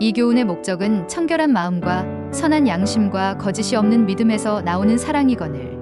이 교훈의 목적은 청결한 마음과 선한 양심과 거짓이 없는 믿음에서 나오는 사랑이거늘.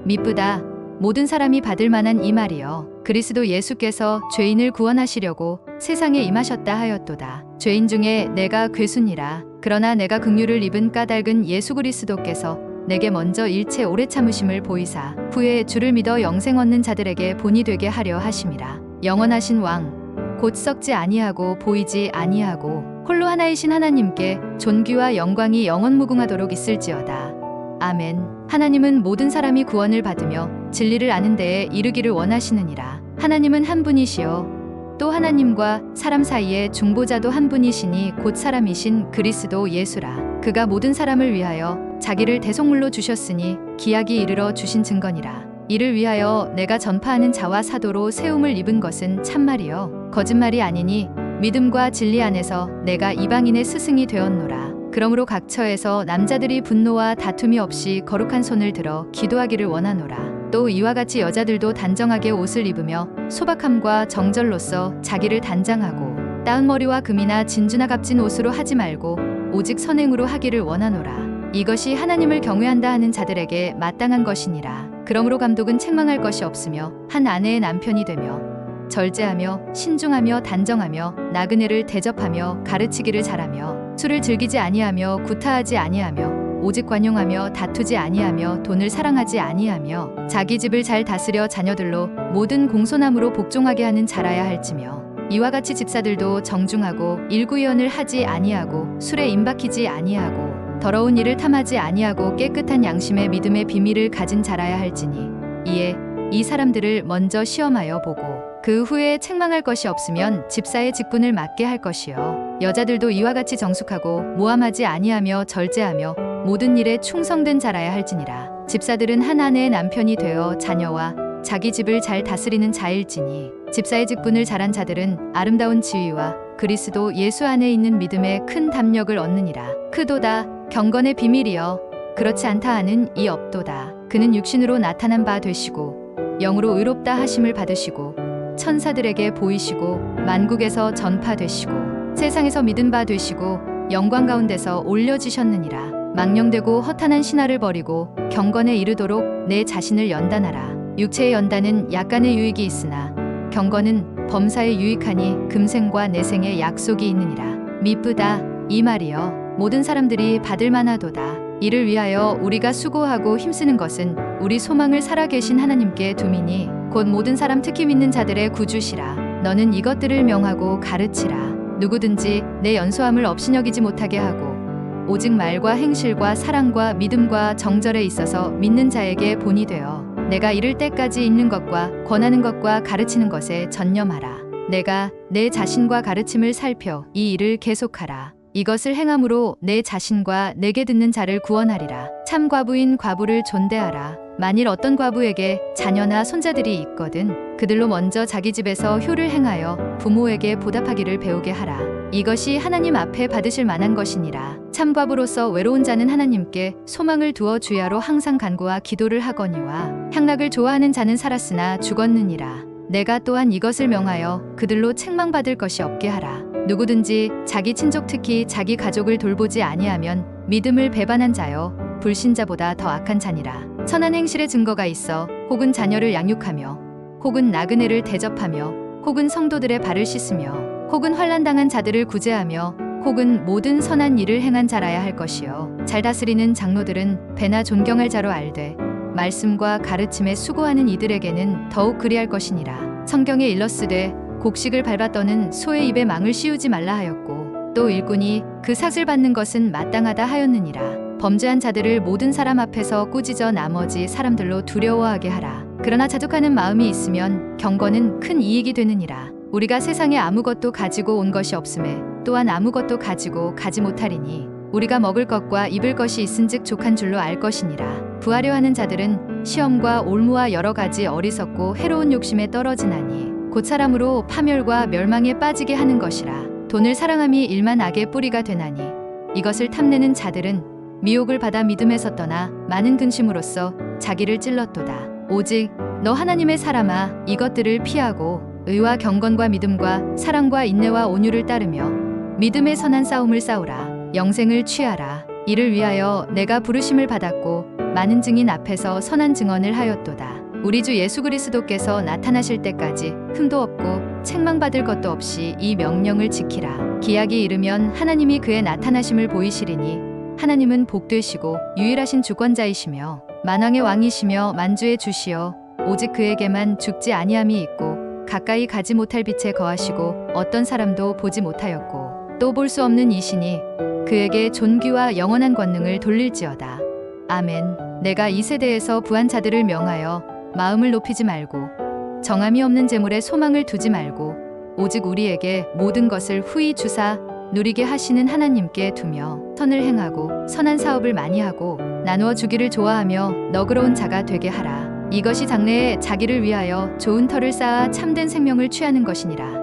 미쁘다 모든 사람이 받을 만한 이 말이여. 그리스도 예수께서 죄인을 구원하시려고 세상에 임하셨다 하였도다. 죄인 중에 내가 괴순이라. 그러나 내가 긍휼을 입은 까닭은 예수 그리스도께서 내게 먼저 일체 오래 참으심을 보이사 후에 주를 믿어 영생 얻는 자들에게 본이 되게 하려 하심이라. 영원하신 왕 곧 썩지 아니하고 보이지 아니하고 홀로 하나이신 하나님께 존귀와 영광이 영원무궁하도록 있을지어다. 아멘. 하나님은 모든 사람이 구원을 받으며 진리를 아는 데에 이르기를 원하시느니라. 하나님은 한 분이시요 또 하나님과 사람 사이에 중보자도 한 분이시니 곧 사람이신 그리스도 예수라. 그가 모든 사람을 위하여 자기를 대속물로 주셨으니 기약이 이르러 주신 증거니라. 이를 위하여 내가 전파하는 자와 사도로 세움을 입은 것은 참말이요 거짓말이 아니니 믿음과 진리 안에서 내가 이방인의 스승이 되었노라. 그러므로 각 처에서 남자들이 분노와 다툼이 없이 거룩한 손을 들어 기도하기를 원하노라. 또 이와 같이 여자들도 단정하게 옷을 입으며 소박함과 정절로써 자기를 단장하고 따은 머리와 금이나 진주나 값진 옷으로 하지 말고 오직 선행으로 하기를 원하노라. 이것이 하나님을 경외한다 하는 자들에게 마땅한 것이니라. 그러므로 감독은 책망할 것이 없으며 한 아내의 남편이 되며 절제하며 신중하며 단정하며 나그네를 대접하며 가르치기를 잘하며 술을 즐기지 아니하며 구타하지 아니하며 오직 관용하며 다투지 아니하며 돈을 사랑하지 아니하며 자기 집을 잘 다스려 자녀들로 모든 공손함으로 복종하게 하는 자라야 할지며 이와 같이 집사들도 정중하고 일구의언을 하지 아니하고 술에 임박히지 아니하고 더러운 일을 탐하지 아니하고 깨끗한 양심의 믿음의 비밀을 가진 자라야 할지니 이에 이 사람들을 먼저 시험하여 보고 그 후에 책망할 것이 없으면 집사의 직분을 맡게 할 것이요 여자들도 이와 같이 정숙하고 모함하지 아니하며 절제하며 모든 일에 충성된 자라야 할지니라. 집사들은 한 아내의 남편이 되어 자녀와 자기 집을 잘 다스리는 자일지니 집사의 직분을 잘한 자들은 아름다운 지위와 그리스도 예수 안에 있는 믿음에 큰 담력을 얻느니라. 크도다 경건의 비밀이여 그렇지 않다 하는 이 없도다. 그는 육신으로 나타난 바 되시고 영으로 의롭다 하심을 받으시고 천사들에게 보이시고 만국에서 전파되시고 세상에서 믿은 바 되시고 영광 가운데서 올려지셨느니라. 망령되고 허탄한 신화를 버리고 경건에 이르도록 내 자신을 연단하라. 육체의 연단은 약간의 유익이 있으나 경건은 범사에 유익하니 금생과 내생의 약속이 있느니라. 미쁘다 이 말이여 모든 사람들이 받을 만하도다. 이를 위하여 우리가 수고하고 힘쓰는 것은 우리 소망을 살아계신 하나님께 둠이니 곧 모든 사람 특히 믿는 자들의 구주시라. 너는 이것들을 명하고 가르치라. 누구든지 내 연소함을 업신여기지 못하게 하고 오직 말과 행실과 사랑과 믿음과 정절에 있어서 믿는 자에게 본이 되어 내가 이를 때까지 있는 것과 권하는 것과 가르치는 것에 전념하라. 내가 내 자신과 가르침을 살펴 이 일을 계속하라. 이것을 행함으로 내 자신과 내게 듣는 자를 구원하리라. 참 과부인 과부를 존대하라. 만일 어떤 과부에게 자녀나 손자들이 있거든 그들로 먼저 자기 집에서 효를 행하여 부모에게 보답하기를 배우게 하라. 이것이 하나님 앞에 받으실 만한 것이니라. 참 과부로서 외로운 자는 하나님께 소망을 두어 주야로 항상 간구와 기도를 하거니와 향락을 좋아하는 자는 살았으나 죽었느니라. 내가 또한 이것을 명하여 그들로 책망받을 것이 없게 하라. 누구든지 자기 친족 특히 자기 가족을 돌보지 아니하면 믿음을 배반한 자여 불신자보다 더 악한 자니라. 선한 행실의 증거가 있어 혹은 자녀를 양육하며 혹은 나그네를 대접하며 혹은 성도들의 발을 씻으며 혹은 환난당한 자들을 구제하며 혹은 모든 선한 일을 행한 자라야 할 것이요 잘 다스리는 장로들은 배나 존경할 자로 알되 말씀과 가르침에 수고하는 이들에게는 더욱 그리할 것이니라. 성경에 일렀으되 곡식을 밟아 떠는 소의 입에 망을 씌우지 말라 하였고 또 일꾼이 그 삭을 받는 것은 마땅하다 하였느니라. 범죄한 자들을 모든 사람 앞에서 꾸짖어 나머지 사람들로 두려워하게 하라. 그러나 자족하는 마음이 있으면 경건은 큰 이익이 되느니라. 우리가 세상에 아무것도 가지고 온 것이 없음에 또한 아무것도 가지고 가지 못하리니 우리가 먹을 것과 입을 것이 있은즉 족한 줄로 알 것이니라. 부하려 하는 자들은 시험과 올무와 여러 가지 어리석고 해로운 욕심에 떨어지나니 곧 사람으로 파멸과 멸망에 빠지게 하는 것이라. 돈을 사랑함이 일만 악의 뿌리가 되나니 이것을 탐내는 자들은 미혹을 받아 믿음에서 떠나 많은 근심으로써 자기를 찔렀도다. 오직 너 하나님의 사람아 이것들을 피하고 의와 경건과 믿음과 사랑과 인내와 온유를 따르며 믿음의 선한 싸움을 싸우라. 영생을 취하라. 이를 위하여 내가 부르심을 받았고 많은 증인 앞에서 선한 증언을 하였도다. 우리 주 예수 그리스도께서 나타나실 때까지 흠도 없고 책망받을 것도 없이 이 명령을 지키라. 기약이 이르면 하나님이 그의 나타나심을 보이시리니 하나님은 복되시고 유일하신 주권자이시며 만왕의 왕이시며 만주의 주시여 오직 그에게만 죽지 아니함이 있고 가까이 가지 못할 빛에 거하시고 어떤 사람도 보지 못하였고 또 볼 수 없는 이시니 그에게 존귀와 영원한 권능을 돌릴지어다. 아멘. 내가 이 세대에서 부한 자들을 명하여 마음을 높이지 말고 정함이 없는 재물에 소망을 두지 말고 오직 우리에게 모든 것을 후히 주사 누리게 하시는 하나님께 두며 선을 행하고 선한 사업을 많이 하고 나누어 주기를 좋아하며 너그러운 자가 되게 하라. 이것이 장래에 자기를 위하여 좋은 터를 쌓아 참된 생명을 취하는 것이니라.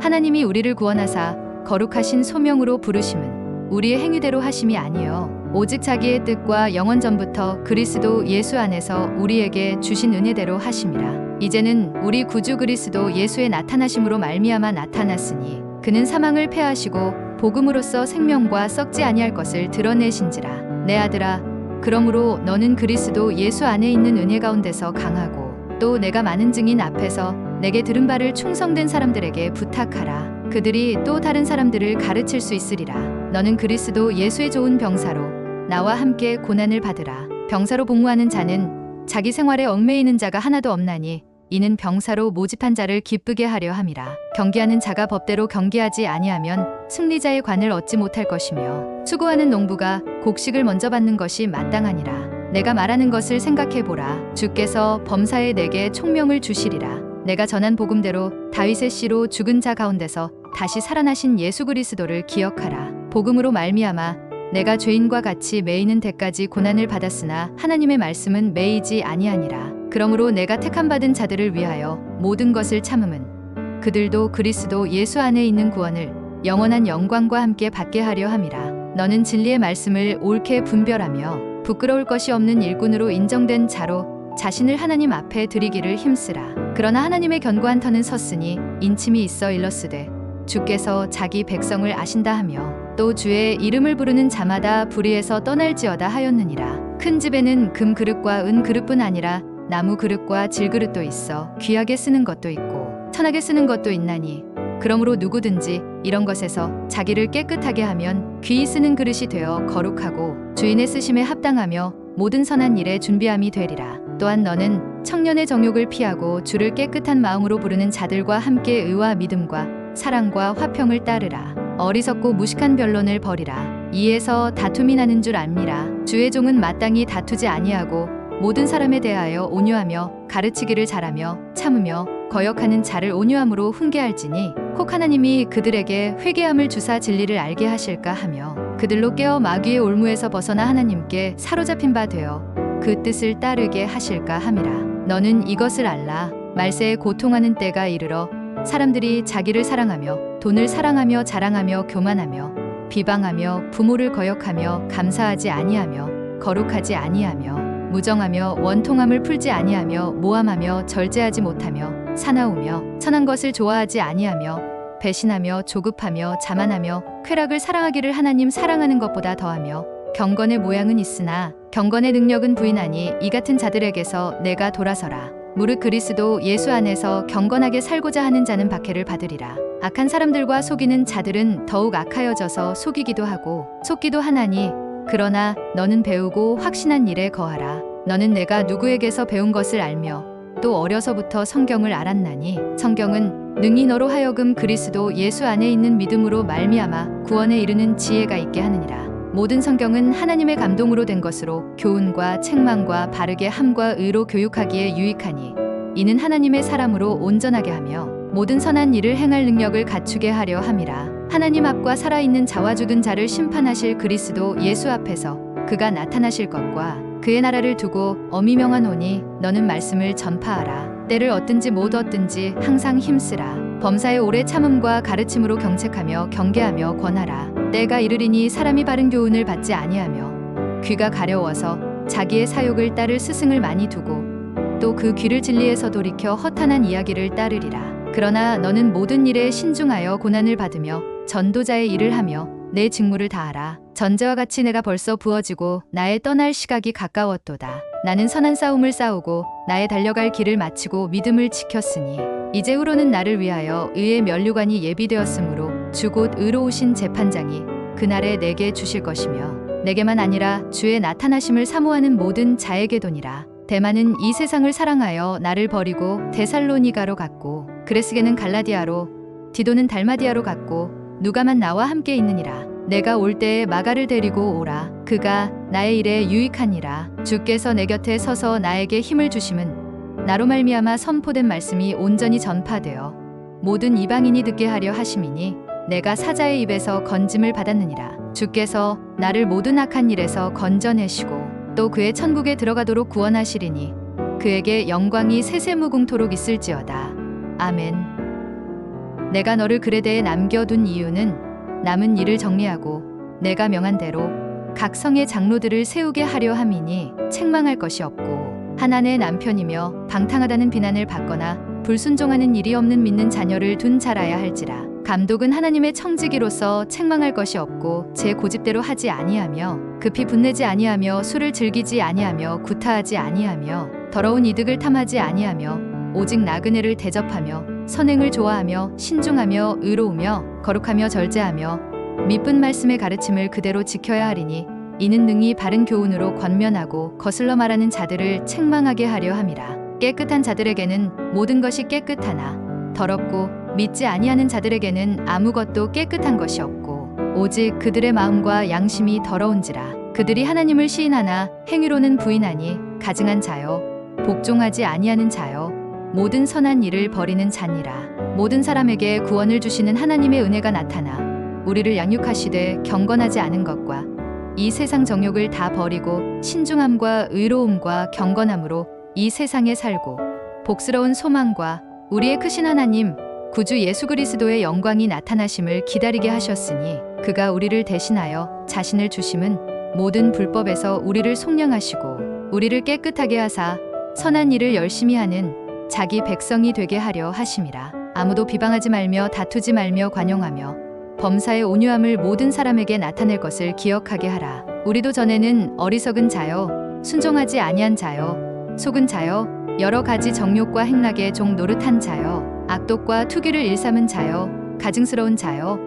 하나님이 우리를 구원하사 거룩하신 소명으로 부르심은 우리의 행위대로 하심이 아니요 오직 자기의 뜻과 영원 전부터 그리스도 예수 안에서 우리에게 주신 은혜대로 하심이라. 이제는 우리 구주 그리스도 예수의 나타나심으로 말미암아 나타났으니 그는 사망을 패하시고 복음으로써 생명과 썩지 아니할 것을 드러내신지라. 내 아들아, 그러므로 너는 그리스도 예수 안에 있는 은혜 가운데서 강하고 또 내가 많은 증인 앞에서 내게 들은 바를 충성된 사람들에게 부탁하라. 그들이 또 다른 사람들을 가르칠 수 있으리라. 너는 그리스도 예수의 좋은 병사로 나와 함께 고난을 받으라. 병사로 복무하는 자는 자기 생활에 얽매이는 자가 하나도 없나니 이는 병사로 모집한 자를 기쁘게 하려 함이라. 경기하는 자가 법대로 경기하지 아니하면 승리자의 관을 얻지 못할 것이며 수고하는 농부가 곡식을 먼저 받는 것이 마땅하니라. 내가 말하는 것을 생각해보라. 주께서 범사에 내게 총명을 주시리라. 내가 전한 복음대로 다윗의 씨로 죽은 자 가운데서 다시 살아나신 예수 그리스도를 기억하라. 복음으로 말미암아 내가 죄인과 같이 매이는 데까지 고난을 받았으나 하나님의 말씀은 매이지 아니하니라. 그러므로 내가 택함 받은 자들을 위하여 모든 것을 참음은 그들도 그리스도 예수 안에 있는 구원을 영원한 영광과 함께 받게 하려 함이라. 너는 진리의 말씀을 옳게 분별하며 부끄러울 것이 없는 일꾼으로 인정된 자로 자신을 하나님 앞에 드리기를 힘쓰라. 그러나 하나님의 견고한 터는 섰으니 인침이 있어 일렀으되 주께서 자기 백성을 아신다 하며 또 주의 이름을 부르는 자마다 불의에서 떠날지어다 하였느니라. 큰 집에는 금 그릇과 은 그릇뿐 아니라 나무 그릇과 질 그릇도 있어 귀하게 쓰는 것도 있고 천하게 쓰는 것도 있나니 그러므로 누구든지 이런 것에서 자기를 깨끗하게 하면 귀히 쓰는 그릇이 되어 거룩하고 주인의 쓰심에 합당하며 모든 선한 일에 준비함이 되리라. 또한 너는 청년의 정욕을 피하고 주를 깨끗한 마음으로 부르는 자들과 함께 의와 믿음과 사랑과 화평을 따르라. 어리석고 무식한 변론을 버리라. 이에서 다툼이 나는 줄 압니라. 주의 종은 마땅히 다투지 아니하고 모든 사람에 대하여 온유하며 가르치기를 잘하며 참으며 거역하는 자를 온유함으로 훈계할지니 혹 하나님이 그들에게 회개함을 주사 진리를 알게 하실까 하며 그들로 깨어 마귀의 올무에서 벗어나 하나님께 사로잡힌 바 되어 그 뜻을 따르게 하실까 함이라. 너는 이것을 알라. 말세에 고통하는 때가 이르러 사람들이 자기를 사랑하며 돈을 사랑하며 자랑하며 교만하며 비방하며 부모를 거역하며 감사하지 아니하며 거룩하지 아니하며 무정하며 원통함을 풀지 아니하며 모함하며 절제하지 못하며 사나우며 선한 것을 좋아하지 아니하며 배신하며 조급하며 자만하며 쾌락을 사랑하기를 하나님 사랑하는 것보다 더하며 경건의 모양은 있으나 경건의 능력은 부인하니 이 같은 자들에게서 내가 돌아서라. 무릇 그리스도 예수 안에서 경건하게 살고자 하는 자는 박해를 받으리라. 악한 사람들과 속이는 자들은 더욱 악하여져서 속이기도 하고 속기도 하나니 그러나 너는 배우고 확신한 일에 거하라. 너는 내가 누구에게서 배운 것을 알며 또 어려서부터 성경을 알았나니 성경은 능히 너로 하여금 그리스도 예수 안에 있는 믿음으로 말미암아 구원에 이르는 지혜가 있게 하느니라. 모든 성경은 하나님의 감동으로 된 것으로 교훈과 책망과 바르게 함과 의로 교육하기에 유익하니 이는 하나님의 사람으로 온전하게 하며 모든 선한 일을 행할 능력을 갖추게 하려 함이라. 하나님 앞과 살아있는 자와 죽은 자를 심판하실 그리스도 예수 앞에서 그가 나타나실 것과 그의 나라를 두고 엄히 명하노니 너는 말씀을 전파하라. 때를 얻든지 못 얻든지 항상 힘쓰라. 범사의 오래 참음과 가르침으로 경책하며 경계하며 권하라. 때가 이르리니 사람이 바른 교훈을 받지 아니하며 귀가 가려워서 자기의 사욕을 따를 스승을 많이 두고 또 그 귀를 진리에서 돌이켜 허탄한 이야기를 따르리라. 그러나 너는 모든 일에 신중하여 고난을 받으며 전도자의 일을 하며 내 직무를 다하라. 전제와 같이 내가 벌써 부어지고 나의 떠날 시각이 가까웠도다. 나는 선한 싸움을 싸우고 나의 달려갈 길을 마치고 믿음을 지켰으니 이제후로는 나를 위하여 의의 면류관이 예비되었으므로 주 곧 의로우신 재판장이 그날에 내게 주실 것이며 내게만 아니라 주의 나타나심을 사모하는 모든 자에게도니라. 데마는 이 세상을 사랑하여 나를 버리고 데살로니가로 갔고 그레스게는 갈라디아로 디도는 달마디아로 갔고 누가만 나와 함께 있느니라. 내가 올 때에 마가를 데리고 오라. 그가 나의 일에 유익하니라. 주께서 내 곁에 서서 나에게 힘을 주심은 나로 말미암아 선포된 말씀이 온전히 전파되어 모든 이방인이 듣게 하려 하심이니 내가 사자의 입에서 건짐을 받았느니라. 주께서 나를 모든 악한 일에서 건져내시고 또 그의 천국에 들어가도록 구원하시리니 그에게 영광이 세세무궁토록 있을지어다. 아멘. 내가 너를 그레데에 남겨둔 이유는 남은 일을 정리하고 내가 명한 대로 각 성의 장로들을 세우게 하려 함이니 책망할 것이 없고 하나님의 남편이며 방탕하다는 비난을 받거나 불순종하는 일이 없는 믿는 자녀를 둔 자라야 할지라. 감독은 하나님의 청지기로서 책망할 것이 없고 제 고집대로 하지 아니하며 급히 분내지 아니하며 술을 즐기지 아니하며 구타하지 아니하며 더러운 이득을 탐하지 아니하며 오직 나그네를 대접하며 선행을 좋아하며 신중하며 의로우며 거룩하며 절제하며 미쁜 말씀의 가르침을 그대로 지켜야 하리니 이는 능히 바른 교훈으로 권면하고 거슬러 말하는 자들을 책망하게 하려 함이라. 깨끗한 자들에게는 모든 것이 깨끗하나 더럽고 믿지 아니하는 자들에게는 아무것도 깨끗한 것이 없고 오직 그들의 마음과 양심이 더러운지라. 그들이 하나님을 시인하나 행위로는 부인하니 가증한 자여 복종하지 아니하는 자여 모든 선한 일을 버리는 자니라. 모든 사람에게 구원을 주시는 하나님의 은혜가 나타나 우리를 양육하시되 경건하지 않은 것과 이 세상 정욕을 다 버리고 신중함과 의로움과 경건함으로 이 세상에 살고 복스러운 소망과 우리의 크신 하나님 구주 예수 그리스도의 영광이 나타나심을 기다리게 하셨으니 그가 우리를 대신하여 자신을 주심은 모든 불법에서 우리를 속량하시고 우리를 깨끗하게 하사 선한 일을 열심히 하는 자기 백성이 되게 하려 하심이라. 아무도 비방하지 말며 다투지 말며 관용하며 범사의 온유함을 모든 사람에게 나타낼 것을 기억하게 하라. 우리도 전에는 어리석은 자여 순종하지 아니한 자여 속은 자여 여러 가지 정욕과 행락에 종 노릇한 자여 악독과 투기를 일삼은 자여 가증스러운 자여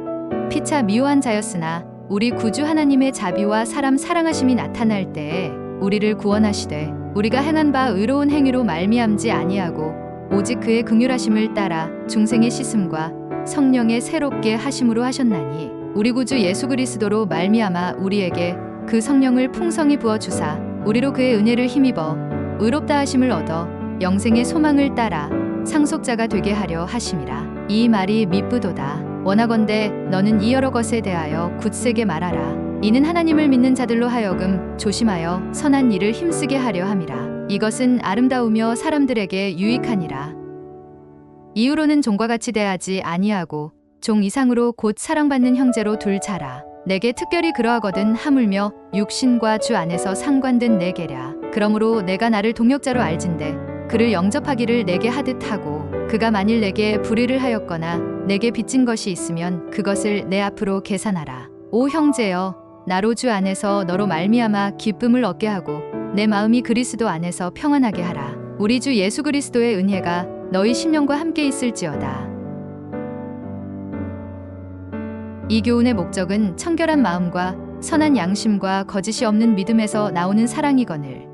피차 미워한 자였으나 우리 구주 하나님의 자비와 사람 사랑하심이 나타날 때에 우리를 구원하시되 우리가 행한 바 의로운 행위로 말미암지 아니하고 오직 그의 긍휼하심을 따라 중생의 씻음과 성령의 새롭게 하심으로 하셨나니 우리 구주 예수 그리스도로 말미암아 우리에게 그 성령을 풍성히 부어 주사 우리로 그의 은혜를 힘입어 의롭다 하심을 얻어 영생의 소망을 따라 상속자가 되게 하려 하심이라. 이 말이 미쁘도다. 원하건대 너는 이 여러 것에 대하여 굳세게 말하라. 이는 하나님을 믿는 자들로 하여금 조심하여 선한 일을 힘쓰게 하려 함이라. 이것은 아름다우며 사람들에게 유익하니라. 이후로는 종과 같이 대하지 아니하고 종 이상으로 곧 사랑받는 형제로 둘 자라. 내게 특별히 그러하거든 하물며 육신과 주 안에서 상관된 내게랴. 그러므로 내가 나를 동역자로 알진대 그를 영접하기를 내게 하듯 하고 그가 만일 내게 불의를 하였거나 내게 빚진 것이 있으면 그것을 내 앞으로 계산하라. 오 형제여 나로 주 안에서 너로 말미암아 기쁨을 얻게 하고 내 마음이 그리스도 안에서 평안하게 하라. 우리 주 예수 그리스도의 은혜가 너희 심령과 함께 있을지어다. 이 교훈의 목적은 청결한 마음과 선한 양심과 거짓이 없는 믿음에서 나오는 사랑이거늘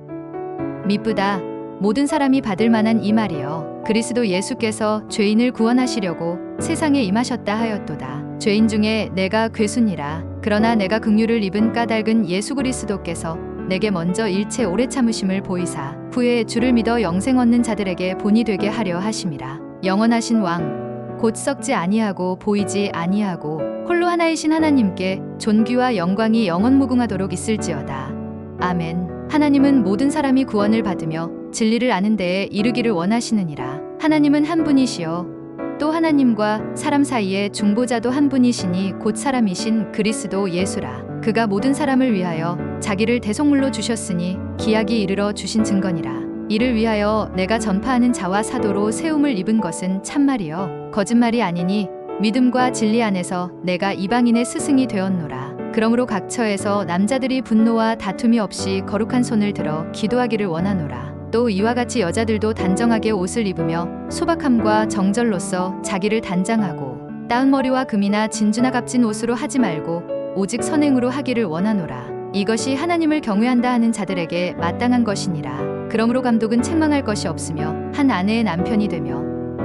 미쁘다 모든 사람이 받을 만한 이 말이여. 그리스도 예수께서 죄인을 구원하시려고 세상에 임하셨다 하였도다. 죄인 중에 내가 괴순이라. 그러나 내가 긍휼을 입은 까닭은 예수 그리스도께서 내게 먼저 일체 오래 참으심을 보이사 후에 주를 믿어 영생 얻는 자들에게 본이 되게 하려 하심이라. 영원하신 왕 곧 썩지 아니하고 보이지 아니하고 홀로 하나이신 하나님께 존귀와 영광이 영원무궁하도록 있을지어다. 아멘. 하나님은 모든 사람이 구원을 받으며 진리를 아는 데에 이르기를 원하시느니라. 하나님은 한 분이시요 또 하나님과 사람 사이에 중보자도 한 분이시니 곧 사람이신 그리스도 예수라. 그가 모든 사람을 위하여 자기를 대속물로 주셨으니 기약이 이르러 주신 증거니라. 이를 위하여 내가 전파하는 자와 사도로 세움을 입은 것은 참말이요 거짓말이 아니니 믿음과 진리 안에서 내가 이방인의 스승이 되었노라. 그러므로 각 처에서 남자들이 분노와 다툼이 없이 거룩한 손을 들어 기도하기를 원하노라. 또 이와 같이 여자들도 단정하게 옷을 입으며 소박함과 정절로써 자기를 단장하고 따은 머리와 금이나 진주나 값진 옷으로 하지 말고 오직 선행으로 하기를 원하노라. 이것이 하나님을 경외한다 하는 자들에게 마땅한 것이니라. 그러므로 감독은 책망할 것이 없으며 한 아내의 남편이 되며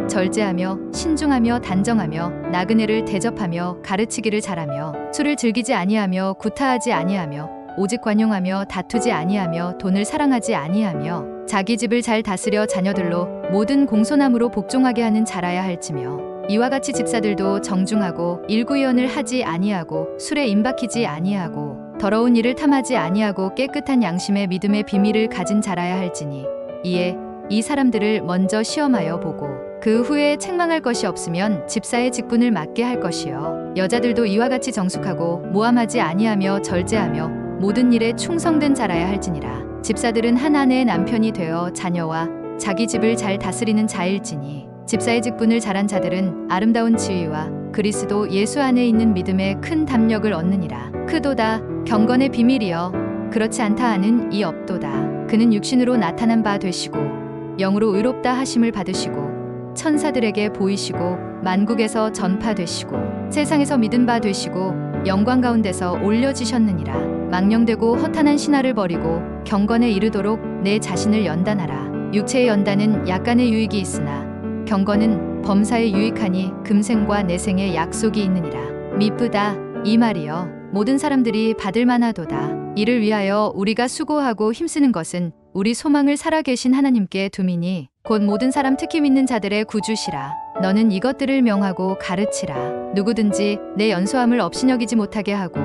절제하며 신중하며 단정하며 나그네를 대접하며 가르치기를 잘하며 술을 즐기지 아니하며 구타하지 아니하며 오직 관용하며 다투지 아니하며 돈을 사랑하지 아니하며 자기 집을 잘 다스려 자녀들로 모든 공손함으로 복종하게 하는 자라야 할지며 이와 같이 집사들도 정중하고 일구의언을 하지 아니하고 술에 임박히지 아니하고 더러운 일을 탐하지 아니하고 깨끗한 양심의 믿음의 비밀을 가진 자라야 할지니 이에 이 사람들을 먼저 시험하여 보고 그 후에 책망할 것이 없으면 집사의 직분을 맡게 할 것이요 여자들도 이와 같이 정숙하고 모함하지 아니하며 절제하며 모든 일에 충성된 자라야 할지니라. 집사들은 한 아내의 남편이 되어 자녀와 자기 집을 잘 다스리는 자일지니 집사의 직분을 잘한 자들은 아름다운 지위와 그리스도 예수 안에 있는 믿음에 큰 담력을 얻느니라. 크도다 경건의 비밀이여 그렇지 않다 하는 이 없도다. 그는 육신으로 나타난 바 되시고 영으로 의롭다 하심을 받으시고 천사들에게 보이시고 만국에서 전파되시고 세상에서 믿은 바 되시고 영광 가운데서 올려지셨느니라. 망령되고 허탄한 신화를 버리고 경건에 이르도록 내 자신을 연단하라. 육체의 연단은 약간의 유익이 있으나 경건은 범사에 유익하니 금생과 내생의 약속이 있느니라. 미쁘다 이 말이여 모든 사람들이 받을 만하도다. 이를 위하여 우리가 수고하고 힘쓰는 것은 우리 소망을 살아계신 하나님께 두미니 곧 모든 사람 특히 믿는 자들의 구주시라. 너는 이것들을 명하고 가르치라. 누구든지 내 연소함을 업신여기지 못하게 하고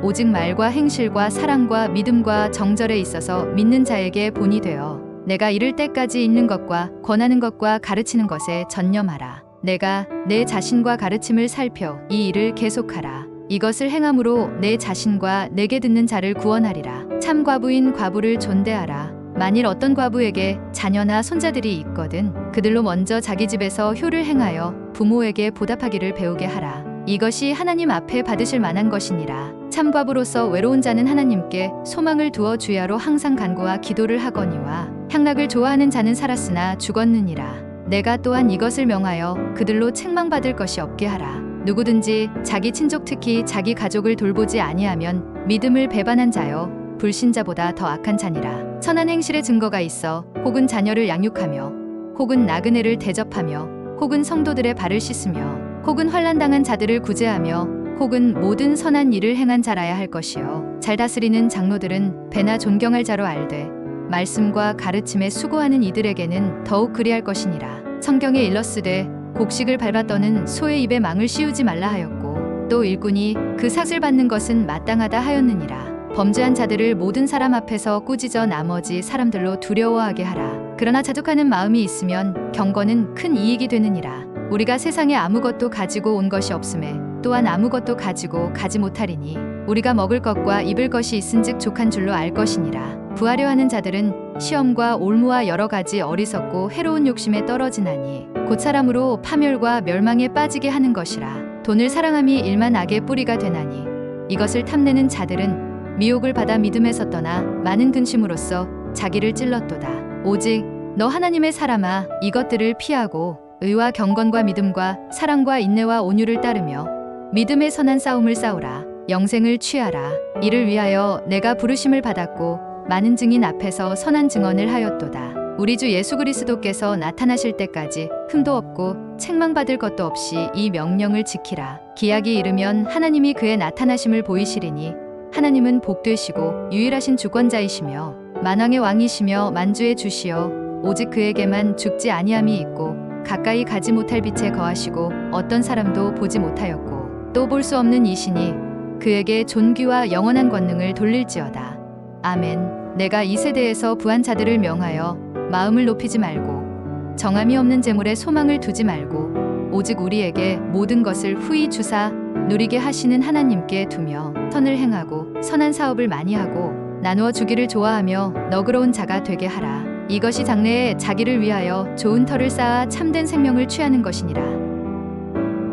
오직 말과 행실과 사랑과 믿음과 정절에 있어서 믿는 자에게 본이 되어 내가 이를 때까지 있는 것과 권하는 것과 가르치는 것에 전념하라. 내가 내 자신과 가르침을 살펴 이 일을 계속하라. 이것을 행함으로 내 자신과 내게 듣는 자를 구원하리라. 참 과부인 과부를 존대하라. 만일 어떤 과부에게 자녀나 손자들이 있거든 그들로 먼저 자기 집에서 효를 행하여 부모에게 보답하기를 배우게 하라. 이것이 하나님 앞에 받으실 만한 것이니라. 참 과부로서 외로운 자는 하나님께 소망을 두어 주야로 항상 간구와 기도를 하거니와 향락을 좋아하는 자는 살았으나 죽었느니라. 내가 또한 이것을 명하여 그들로 책망받을 것이 없게 하라. 누구든지 자기 친족 특히 자기 가족을 돌보지 아니하면 믿음을 배반한 자여 불신자보다 더 악한 자니라. 선한 행실의 증거가 있어 혹은 자녀를 양육하며 혹은 나그네를 대접하며 혹은 성도들의 발을 씻으며 혹은 환난당한 자들을 구제하며 혹은 모든 선한 일을 행한 자라야 할 것이요 잘 다스리는 장로들은 배나 존경할 자로 알되 말씀과 가르침에 수고하는 이들에게는 더욱 그리할 것이니라. 성경에 일렀으되 곡식을 밟아 떠는 소의 입에 망을 씌우지 말라 하였고 또 일꾼이 그 삭을 받는 것은 마땅하다 하였느니라. 범죄한 자들을 모든 사람 앞에서 꾸짖어 나머지 사람들로 두려워하게 하라. 그러나 자족하는 마음이 있으면 경건은 큰 이익이 되느니라. 우리가 세상에 아무것도 가지고 온 것이 없음에 또한 아무것도 가지고 가지 못하리니 우리가 먹을 것과 입을 것이 있은즉 족한 줄로 알 것이니라. 부하려 하는 자들은 시험과 올무와 여러 가지 어리석고 해로운 욕심에 떨어지나니 곧 사람으로 파멸과 멸망에 빠지게 하는 것이라. 돈을 사랑함이 일만 악의 뿌리가 되나니 이것을 탐내는 자들은 미혹을 받아 믿음에서 떠나 많은 근심으로써 자기를 찔렀도다. 오직 너 하나님의 사람아 이것들을 피하고 의와 경건과 믿음과 사랑과 인내와 온유를 따르며 믿음의 선한 싸움을 싸우라. 영생을 취하라. 이를 위하여 내가 부르심을 받았고 많은 증인 앞에서 선한 증언을 하였도다. 우리 주 예수 그리스도께서 나타나실 때까지 흠도 없고 책망받을 것도 없이 이 명령을 지키라. 기약이 이르면 하나님이 그의 나타나심을 보이시리니 하나님은 복되시고 유일하신 주권자이시며 만왕의 왕이시며 만주의 주시여 오직 그에게만 죽지 아니함이 있고 가까이 가지 못할 빛에 거하시고 어떤 사람도 보지 못하였고 또 볼 수 없는 이시니 그에게 존귀와 영원한 권능을 돌릴지어다. 아멘. 내가 이 세대에서 부한 자들을 명하여 마음을 높이지 말고 정함이 없는 재물에 소망을 두지 말고 오직 우리에게 모든 것을 후히 주사 누리게 하시는 하나님께 두며 선을 행하고 선한 사업을 많이 하고 나누어 주기를 좋아하며 너그러운 자가 되게 하라. 이것이 장래에 자기를 위하여 좋은 터를 쌓아 참된 생명을 취하는 것이니라.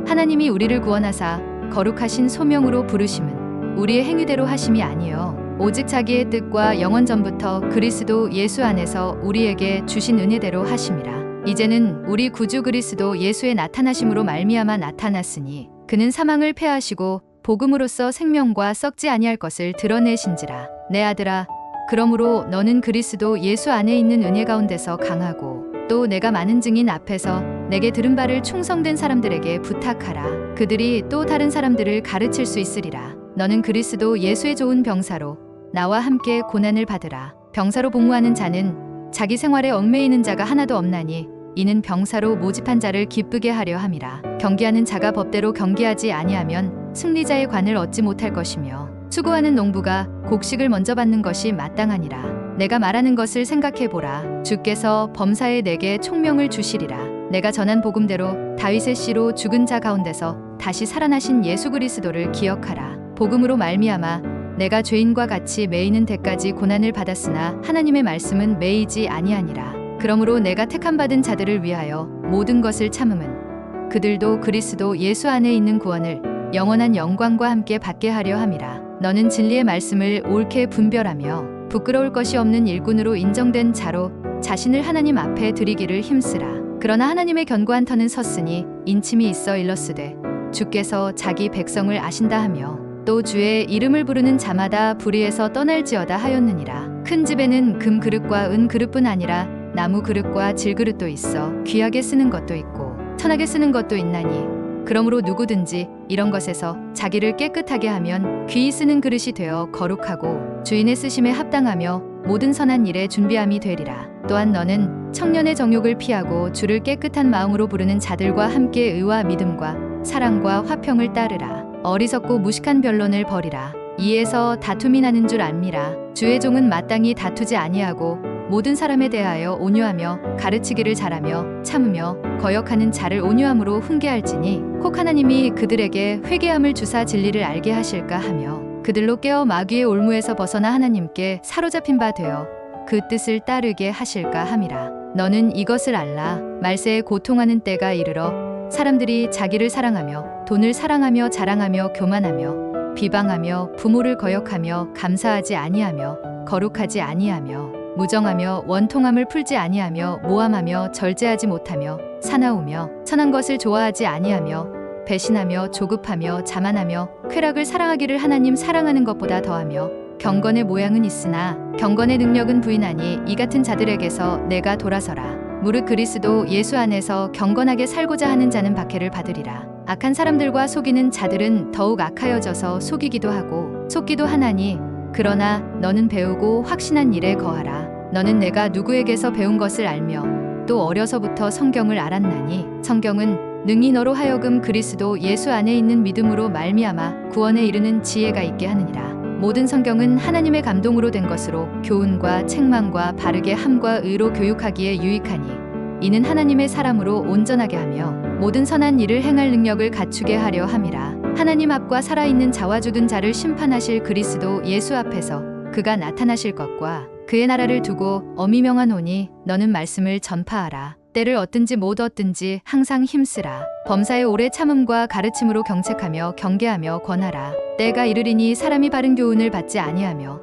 하나님이 우리를 구원하사 거룩하신 소명으로 부르심은 우리의 행위대로 하심이 아니요 오직 자기의 뜻과 영원 전부터 그리스도 예수 안에서 우리에게 주신 은혜대로 하심이라. 이제는 우리 구주 그리스도 예수의 나타나심으로 말미암아 나타났으니 그는 사망을 패하시고 복음으로써 생명과 썩지 아니할 것을 드러내신지라. 내 아들아, 그러므로 너는 그리스도 예수 안에 있는 은혜 가운데서 강하고 또 내가 많은 증인 앞에서 내게 들은 바를 충성된 사람들에게 부탁하라. 그들이 또 다른 사람들을 가르칠 수 있으리라. 너는 그리스도 예수의 좋은 병사로 나와 함께 고난을 받으라. 병사로 복무하는 자는 자기 생활에 얽매이는 자가 하나도 없나니 이는 병사로 모집한 자를 기쁘게 하려 함이라. 경기하는 자가 법대로 경기하지 아니하면 승리자의 관을 얻지 못할 것이며 수고하는 농부가 곡식을 먼저 받는 것이 마땅하니라. 내가 말하는 것을 생각해보라. 주께서 범사에 내게 총명을 주시리라. 내가 전한 복음대로 다윗의 씨로 죽은 자 가운데서 다시 살아나신 예수 그리스도를 기억하라. 복음으로 말미암아 내가 죄인과 같이 매이는 데까지 고난을 받았으나 하나님의 말씀은 매이지 아니하니라. 그러므로 내가 택함 받은 자들을 위하여 모든 것을 참음은 그들도 그리스도 예수 안에 있는 구원을 영원한 영광과 함께 받게 하려 함이라. 너는 진리의 말씀을 옳게 분별하며 부끄러울 것이 없는 일꾼으로 인정된 자로 자신을 하나님 앞에 드리기를 힘쓰라. 그러나 하나님의 견고한 터는 섰으니 인침이 있어 일렀으되 주께서 자기 백성을 아신다 하며 또 주의 이름을 부르는 자마다 불의에서 떠날지어다 하였느니라. 큰 집에는 금 그릇과 은 그릇뿐 아니라 나무 그릇과 질그릇도 있어 귀하게 쓰는 것도 있고 천하게 쓰는 것도 있나니 그러므로 누구든지 이런 것에서 자기를 깨끗하게 하면 귀히 쓰는 그릇이 되어 거룩하고 주인의 쓰심에 합당하며 모든 선한 일에 준비함이 되리라. 또한 너는 청년의 정욕을 피하고 주를 깨끗한 마음으로 부르는 자들과 함께 의와 믿음과 사랑과 화평을 따르라. 어리석고 무식한 변론을 버리라. 이에서 다툼이 나는 줄 압니라. 주의 종은 마땅히 다투지 아니하고 모든 사람에 대하여 온유하며 가르치기를 잘하며 참으며 거역하는 자를 온유함으로 훈계할지니 혹 하나님이 그들에게 회개함을 주사 진리를 알게 하실까 하며 그들로 깨어 마귀의 올무에서 벗어나 하나님께 사로잡힌 바 되어 그 뜻을 따르게 하실까 함이라. 너는 이것을 알라. 말세에 고통하는 때가 이르러 사람들이 자기를 사랑하며 돈을 사랑하며 자랑하며 교만하며 비방하며 부모를 거역하며 감사하지 아니하며 거룩하지 아니하며 무정하며 원통함을 풀지 아니하며 모함하며 절제하지 못하며 사나우며 선한 것을 좋아하지 아니하며 배신하며 조급하며 자만하며 쾌락을 사랑하기를 하나님 사랑하는 것보다 더하며 경건의 모양은 있으나 경건의 능력은 부인하니 이 같은 자들에게서 내가 돌아서라. 무릇 그리스도 예수 안에서 경건하게 살고자 하는 자는 박해를 받으리라. 악한 사람들과 속이는 자들은 더욱 악하여져서 속이기도 하고 속기도 하나니 그러나 너는 배우고 확신한 일에 거하라. 너는 내가 누구에게서 배운 것을 알며 또 어려서부터 성경을 알았나니 성경은 능히 너로 하여금 그리스도 예수 안에 있는 믿음으로 말미암아 구원에 이르는 지혜가 있게 하느니라. 모든 성경은 하나님의 감동으로 된 것으로 교훈과 책망과 바르게 함과 의로 교육하기에 유익하니 이는 하나님의 사람으로 온전하게 하며 모든 선한 일을 행할 능력을 갖추게 하려 함이라. 하나님 앞과 살아있는 자와 죽은 자를 심판하실 그리스도 예수 앞에서 그가 나타나실 것과 그의 나라를 두고 엄히 명하노니 너는 말씀을 전파하라. 때를 얻든지 못 얻든지 항상 힘쓰라. 범사의 오래 참음과 가르침으로 경책하며 경계하며 권하라. 때가 이르리니 사람이 바른 교훈을 받지 아니하며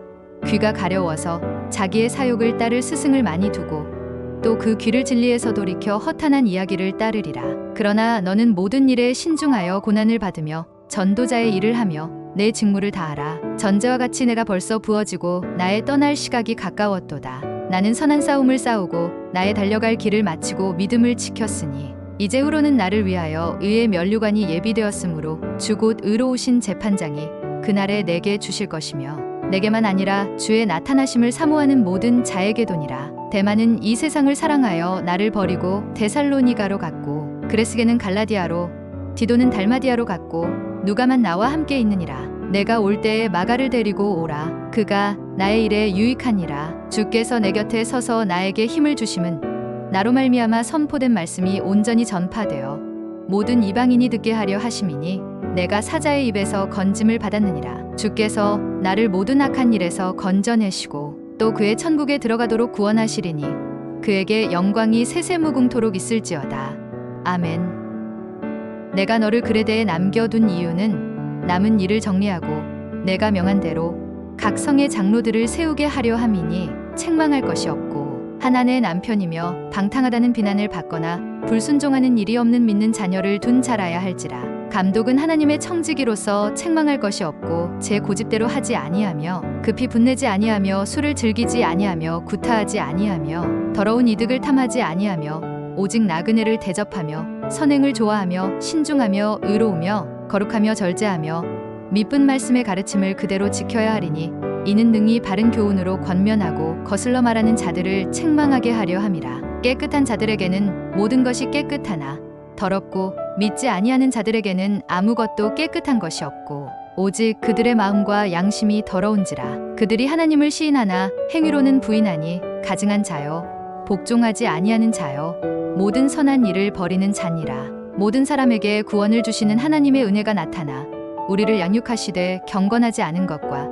귀가 가려워서 자기의 사욕을 따를 스승을 많이 두고 또 그 귀를 진리에서 돌이켜 허탄한 이야기를 따르리라. 그러나 너는 모든 일에 신중하여 고난을 받으며 전도자의 일을 하며 내 직무를 다하라. 전제와 같이 내가 벌써 부어지고 나의 떠날 시각이 가까웠도다. 나는 선한 싸움을 싸우고 나의 달려갈 길을 마치고 믿음을 지켰으니 이제 후로는 나를 위하여 의의 면류관이 예비되었으므로 주 곧 의로우신 재판장이 그날에 내게 주실 것이며 내게만 아니라 주의 나타나심을 사모하는 모든 자에게도니라. 데마는 이 세상을 사랑하여 나를 버리고 데살로니가로 갔고 그레스게는 갈라디아로 디도는 달마디아로 갔고 누가만 나와 함께 있느니라. 내가 올 때에 마가를 데리고 오라. 그가 나의 일에 유익하니라. 주께서 내 곁에 서서 나에게 힘을 주심은 나로 말미암아 선포된 말씀이 온전히 전파되어 모든 이방인이 듣게 하려 하심이니 내가 사자의 입에서 건짐을 받았느니라. 주께서 나를 모든 악한 일에서 건져내시고 또 그의 천국에 들어가도록 구원하시리니 그에게 영광이 세세무궁토록 있을지어다. 아멘. 내가 너를 그레데에 남겨둔 이유는 남은 일을 정리하고 내가 명한 대로 각 성의 장로들을 세우게 하려 함이니 책망할 것이 없고 한 아내의 남편이며 방탕하다는 비난을 받거나 불순종하는 일이 없는 믿는 자녀를 둔 자라야 할지라. 감독은 하나님의 청지기로서 책망할 것이 없고 제 고집대로 하지 아니하며 급히 분내지 아니하며 술을 즐기지 아니하며 구타하지 아니하며 더러운 이득을 탐하지 아니하며 오직 나그네를 대접하며 선행을 좋아하며 신중하며 의로우며 거룩하며 절제하며 미쁜 말씀의 가르침을 그대로 지켜야 하리니 이는 능히 바른 교훈으로 권면하고 거슬러 말하는 자들을 책망하게 하려 함이라. 깨끗한 자들에게는 모든 것이 깨끗하나 더럽고 믿지 아니하는 자들에게는 아무것도 깨끗한 것이 없고 오직 그들의 마음과 양심이 더러운지라. 그들이 하나님을 시인하나 행위로는 부인하니 가증한 자여 복종하지 아니하는 자여 모든 선한 일을 버리는 자니라. 모든 사람에게 구원을 주시는 하나님의 은혜가 나타나 우리를 양육하시되 경건하지 않은 것과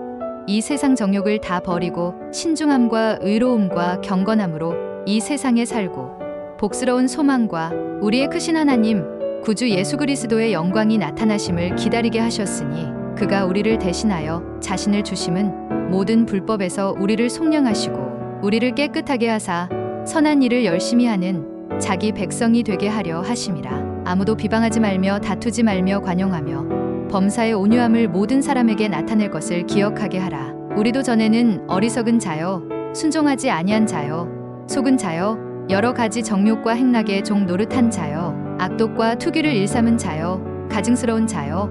이 세상 정욕을 다 버리고 신중함과 의로움과 경건함으로 이 세상에 살고 복스러운 소망과 우리의 크신 하나님 구주 예수 그리스도의 영광이 나타나심을 기다리게 하셨으니 그가 우리를 대신하여 자신을 주심은 모든 불법에서 우리를 속량하시고 우리를 깨끗하게 하사 선한 일을 열심히 하는 자기 백성이 되게 하려 하심이라. 아무도 비방하지 말며 다투지 말며 관용하며 범사의 온유함을 모든 사람에게 나타낼 것을 기억하게 하라. 우리도 전에는 어리석은 자여 순종하지 아니한 자여 속은 자여 여러 가지 정욕과 행락에 종 노릇한 자여 악독과 투기를 일삼은 자여 가증스러운 자여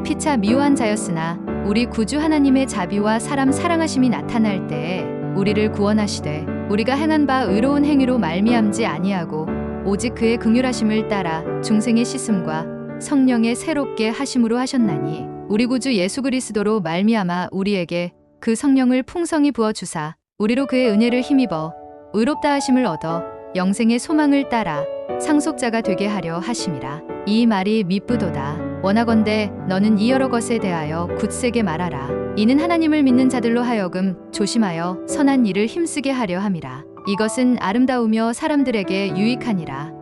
피차 미워한 자였으나 우리 구주 하나님의 자비와 사람 사랑하심이 나타날 때에 우리를 구원하시되 우리가 행한 바 의로운 행위로 말미암지 아니하고 오직 그의 긍휼하심을 따라 중생의 씻음과 성령의 새롭게 하심으로 하셨나니 우리 구주 예수 그리스도로 말미암아 우리에게 그 성령을 풍성히 부어 주사 우리로 그의 은혜를 힘입어 의롭다 하심을 얻어 영생의 소망을 따라 상속자가 되게 하려 하심이라. 이 말이 미쁘도다. 원하건대 너는 이 여러 것에 대하여 굳세게 말하라. 이는 하나님을 믿는 자들로 하여금 조심하여 선한 일을 힘쓰게 하려 함이라. 이것은 아름다우며 사람들에게 유익하니라.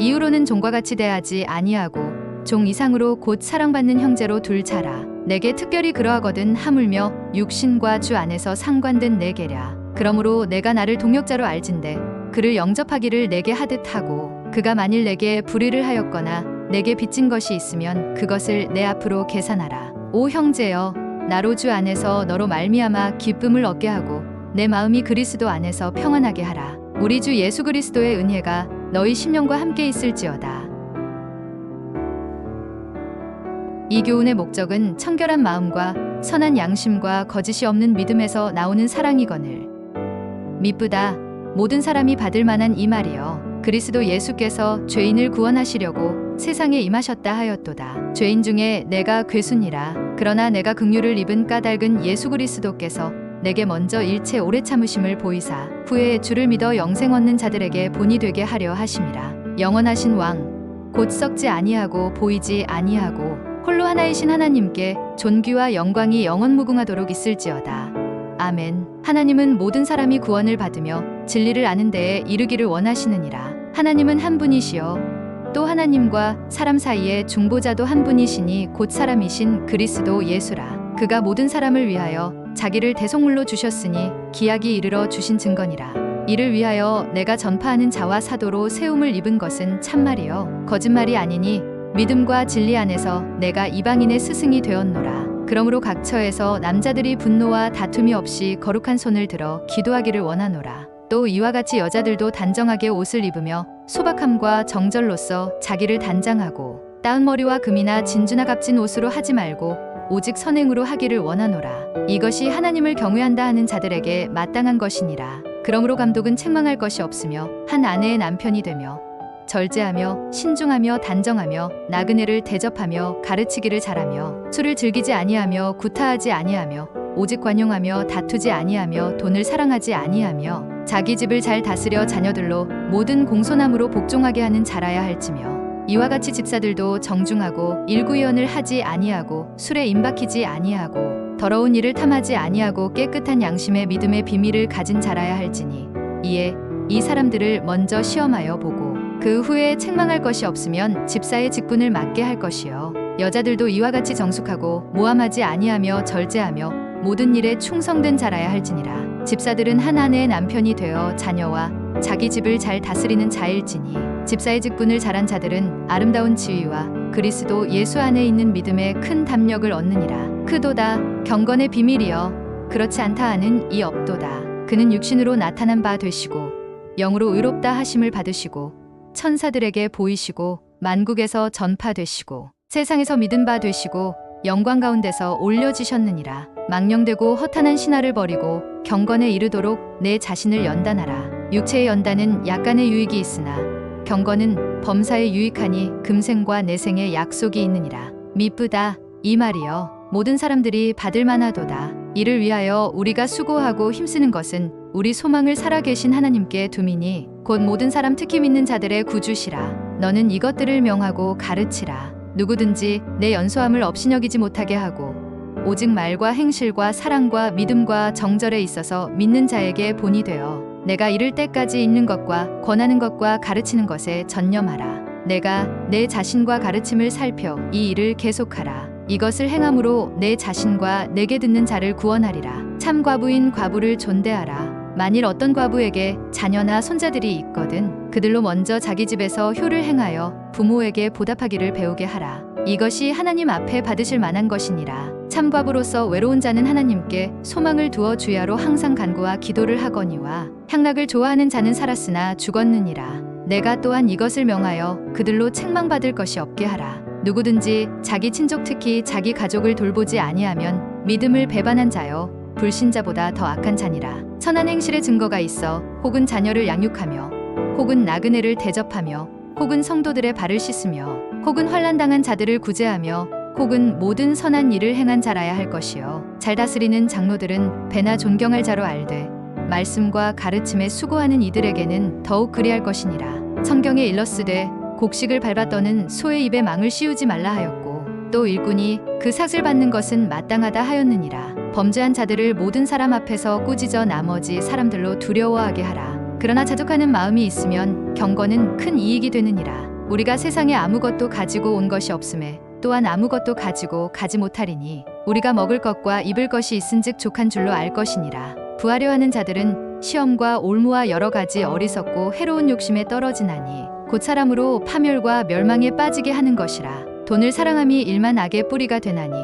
이후로는 종과 같이 대하지 아니하고 종 이상으로 곧 사랑받는 형제로 둘 자라. 내게 특별히 그러하거든 하물며 육신과 주 안에서 상관된 내게랴. 그러므로 내가 나를 동역자로 알진대 그를 영접하기를 내게 하듯 하고 그가 만일 내게 불의를 하였거나 내게 빚진 것이 있으면 그것을 내 앞으로 계산하라. 오 형제여 나로 주 안에서 너로 말미암아 기쁨을 얻게 하고 내 마음이 그리스도 안에서 평안하게 하라. 우리 주 예수 그리스도의 은혜가 너희 심령과 함께 있을지어다. 이 교훈의 목적은 청결한 마음과 선한 양심과 거짓이 없는 믿음에서 나오는 사랑이거늘 미쁘다 모든 사람이 받을 만한 이 말이여 그리스도 예수께서 죄인을 구원하시려고 세상에 임하셨다 하였도다. 죄인 중에 내가 괴순이라. 그러나 내가 긍휼을 입은 까닭은 예수 그리스도께서 내게 먼저 일체 오래 참으심을 보이사 후에 주를 믿어 영생 얻는 자들에게 본이 되게 하려 하심이라. 영원하신 왕 곧 썩지 아니하고 보이지 아니하고 홀로 하나이신 하나님께 존귀와 영광이 영원무궁하도록 있을지어다. 아멘. 하나님은 모든 사람이 구원을 받으며 진리를 아는 데에 이르기를 원하시느니라. 하나님은 한 분이시여 또 하나님과 사람 사이에 중보자도 한 분이시니 곧 사람이신 그리스도 예수라. 그가 모든 사람을 위하여 자기를 대속물로 주셨으니 기약이 이르러 주신 증거니라. 이를 위하여 내가 전파하는 자와 사도로 세움을 입은 것은 참말이요 거짓말이 아니니 믿음과 진리 안에서 내가 이방인의 스승이 되었노라. 그러므로 각 처에서 남자들이 분노와 다툼이 없이 거룩한 손을 들어 기도하기를 원하노라. 또 이와 같이 여자들도 단정하게 옷을 입으며 소박함과 정절로써 자기를 단장하고 따은 머리와 금이나 진주나 값진 옷으로 하지 말고 오직 선행으로 하기를 원하노라. 이것이 하나님을 경외한다 하는 자들에게 마땅한 것이니라. 그러므로 감독은 책망할 것이 없으며 한 아내의 남편이 되며 절제하며 신중하며 단정하며 나그네를 대접하며 가르치기를 잘하며 술을 즐기지 아니하며 구타하지 아니하며 오직 관용하며 다투지 아니하며 돈을 사랑하지 아니하며 자기 집을 잘 다스려 자녀들로 모든 공손함으로 복종하게 하는 자라야 할지며 이와 같이 집사들도 정중하고 일구의언을 하지 아니하고 술에 임박히지 아니하고 더러운 일을 탐하지 아니하고 깨끗한 양심의 믿음의 비밀을 가진 자라야 할지니 이에 이 사람들을 먼저 시험하여 보고 그 후에 책망할 것이 없으면 집사의 직분을 맡게 할 것이요 여자들도 이와 같이 정숙하고 모함하지 아니하며 절제하며 모든 일에 충성된 자라야 할지니라. 집사들은 한 아내의 남편이 되어 자녀와 자기 집을 잘 다스리는 자일지니 집사의 직분을 잘한 자들은 아름다운 지위와 그리스도 예수 안에 있는 믿음에 큰 담력을 얻느니라. 크도다 경건의 비밀이여 그렇지 않다 하는 이 없도다. 그는 육신으로 나타난 바 되시고 영으로 의롭다 하심을 받으시고 천사들에게 보이시고 만국에서 전파되시고 세상에서 믿은 바 되시고 영광 가운데서 올려지셨느니라. 망령되고 허탄한 신화를 버리고 경건에 이르도록 내 자신을 연단하라. 육체의 연단은 약간의 유익이 있으나 경건은 범사에 유익하니 금생과 내생의 약속이 있느니라. 미쁘다 이 말이여 모든 사람들이 받을 만하도다. 이를 위하여 우리가 수고하고 힘쓰는 것은 우리 소망을 살아계신 하나님께 둠이니 곧 모든 사람 특히 믿는 자들의 구주시라. 너는 이것들을 명하고 가르치라. 누구든지 내 연소함을 업신여기지 못하게 하고 오직 말과 행실과 사랑과 믿음과 정절에 있어서 믿는 자에게 본이 되어 내가 이를 때까지 있는 것과 권하는 것과 가르치는 것에 전념하라. 내가 내 자신과 가르침을 살펴 이 일을 계속하라. 이것을 행함으로 내 자신과 내게 듣는 자를 구원하리라. 참 과부인 과부를 존대하라. 만일 어떤 과부에게 자녀나 손자들이 있거든 그들로 먼저 자기 집에서 효를 행하여 부모에게 보답하기를 배우게 하라. 이것이 하나님 앞에 받으실 만한 것이니라. 참 과부로서 외로운 자는 하나님께 소망을 두어 주야로 항상 간구와 기도를 하거니와 향락을 좋아하는 자는 살았으나 죽었느니라. 내가 또한 이것을 명하여 그들로 책망받을 것이 없게 하라. 누구든지 자기 친족 특히 자기 가족을 돌보지 아니하면 믿음을 배반한 자여 불신자보다 더 악한 자니라. 선한 행실의 증거가 있어 혹은 자녀를 양육하며 혹은 나그네를 대접하며 혹은 성도들의 발을 씻으며 혹은 환난당한 자들을 구제하며 혹은 모든 선한 일을 행한 자라야 할 것이요 잘 다스리는 장로들은 배나 존경할 자로 알되 말씀과 가르침에 수고하는 이들에게는 더욱 그리할 것이니라. 성경에 일렀으되 곡식을 밟아 떠는 소의 입에 망을 씌우지 말라 하였고 또 일꾼이 그 삭을 받는 것은 마땅하다 하였느니라. 범죄한 자들을 모든 사람 앞에서 꾸짖어 나머지 사람들로 두려워하게 하라. 그러나 자족하는 마음이 있으면 경건은 큰 이익이 되느니라. 우리가 세상에 아무것도 가지고 온 것이 없음에 또한 아무것도 가지고 가지 못하리니 우리가 먹을 것과 입을 것이 있은즉 족한 줄로 알 것이니라. 부하려 하는 자들은 시험과 올무와 여러 가지 어리석고 해로운 욕심에 떨어지나니 곧 사람으로 파멸과 멸망에 빠지게 하는 것이라. 돈을 사랑함이 일만 악의 뿌리가 되나니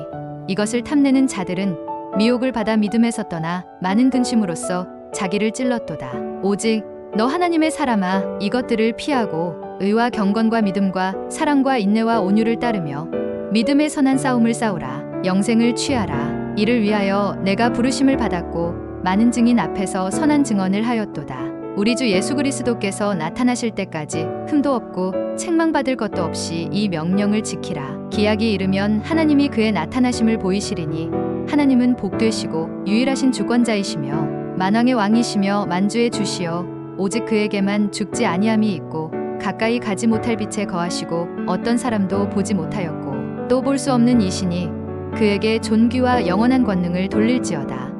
이것을 탐내는 자들은 미혹을 받아 믿음에서 떠나 많은 근심으로써 자기를 찔렀도다. 오직 너 하나님의 사람아 이것들을 피하고 의와 경건과 믿음과 사랑과 인내와 온유를 따르며 믿음의 선한 싸움을 싸우라. 영생을 취하라. 이를 위하여 내가 부르심을 받았고 많은 증인 앞에서 선한 증언을 하였도다. 우리 주 예수 그리스도께서 나타나실 때까지 흠도 없고 책망받을 것도 없이 이 명령을 지키라. 기약이 이르면 하나님이 그의 나타나심을 보이시리니 하나님은 복되시고 유일하신 주권자이시며 만왕의 왕이시며 만주의 주시여 오직 그에게만 죽지 아니함이 있고 가까이 가지 못할 빛에 거하시고 어떤 사람도 보지 못하였고 또 볼 수 없는 이시니 그에게 존귀와 영원한 권능을 돌릴지어다.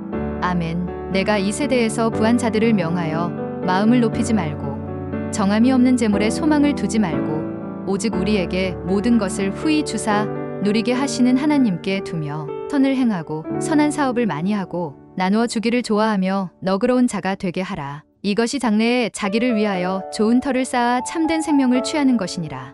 아멘. 내가 이 세대에서 부한 자들을 명하여 마음을 높이지 말고 정함이 없는 재물에 소망을 두지 말고 오직 우리에게 모든 것을 후히 주사 누리게 하시는 하나님께 두며 선을 행하고 선한 사업을 많이 하고 나누어 주기를 좋아하며 너그러운 자가 되게 하라. 이것이 장래에 자기를 위하여 좋은 터를 쌓아 참된 생명을 취하는 것이니라.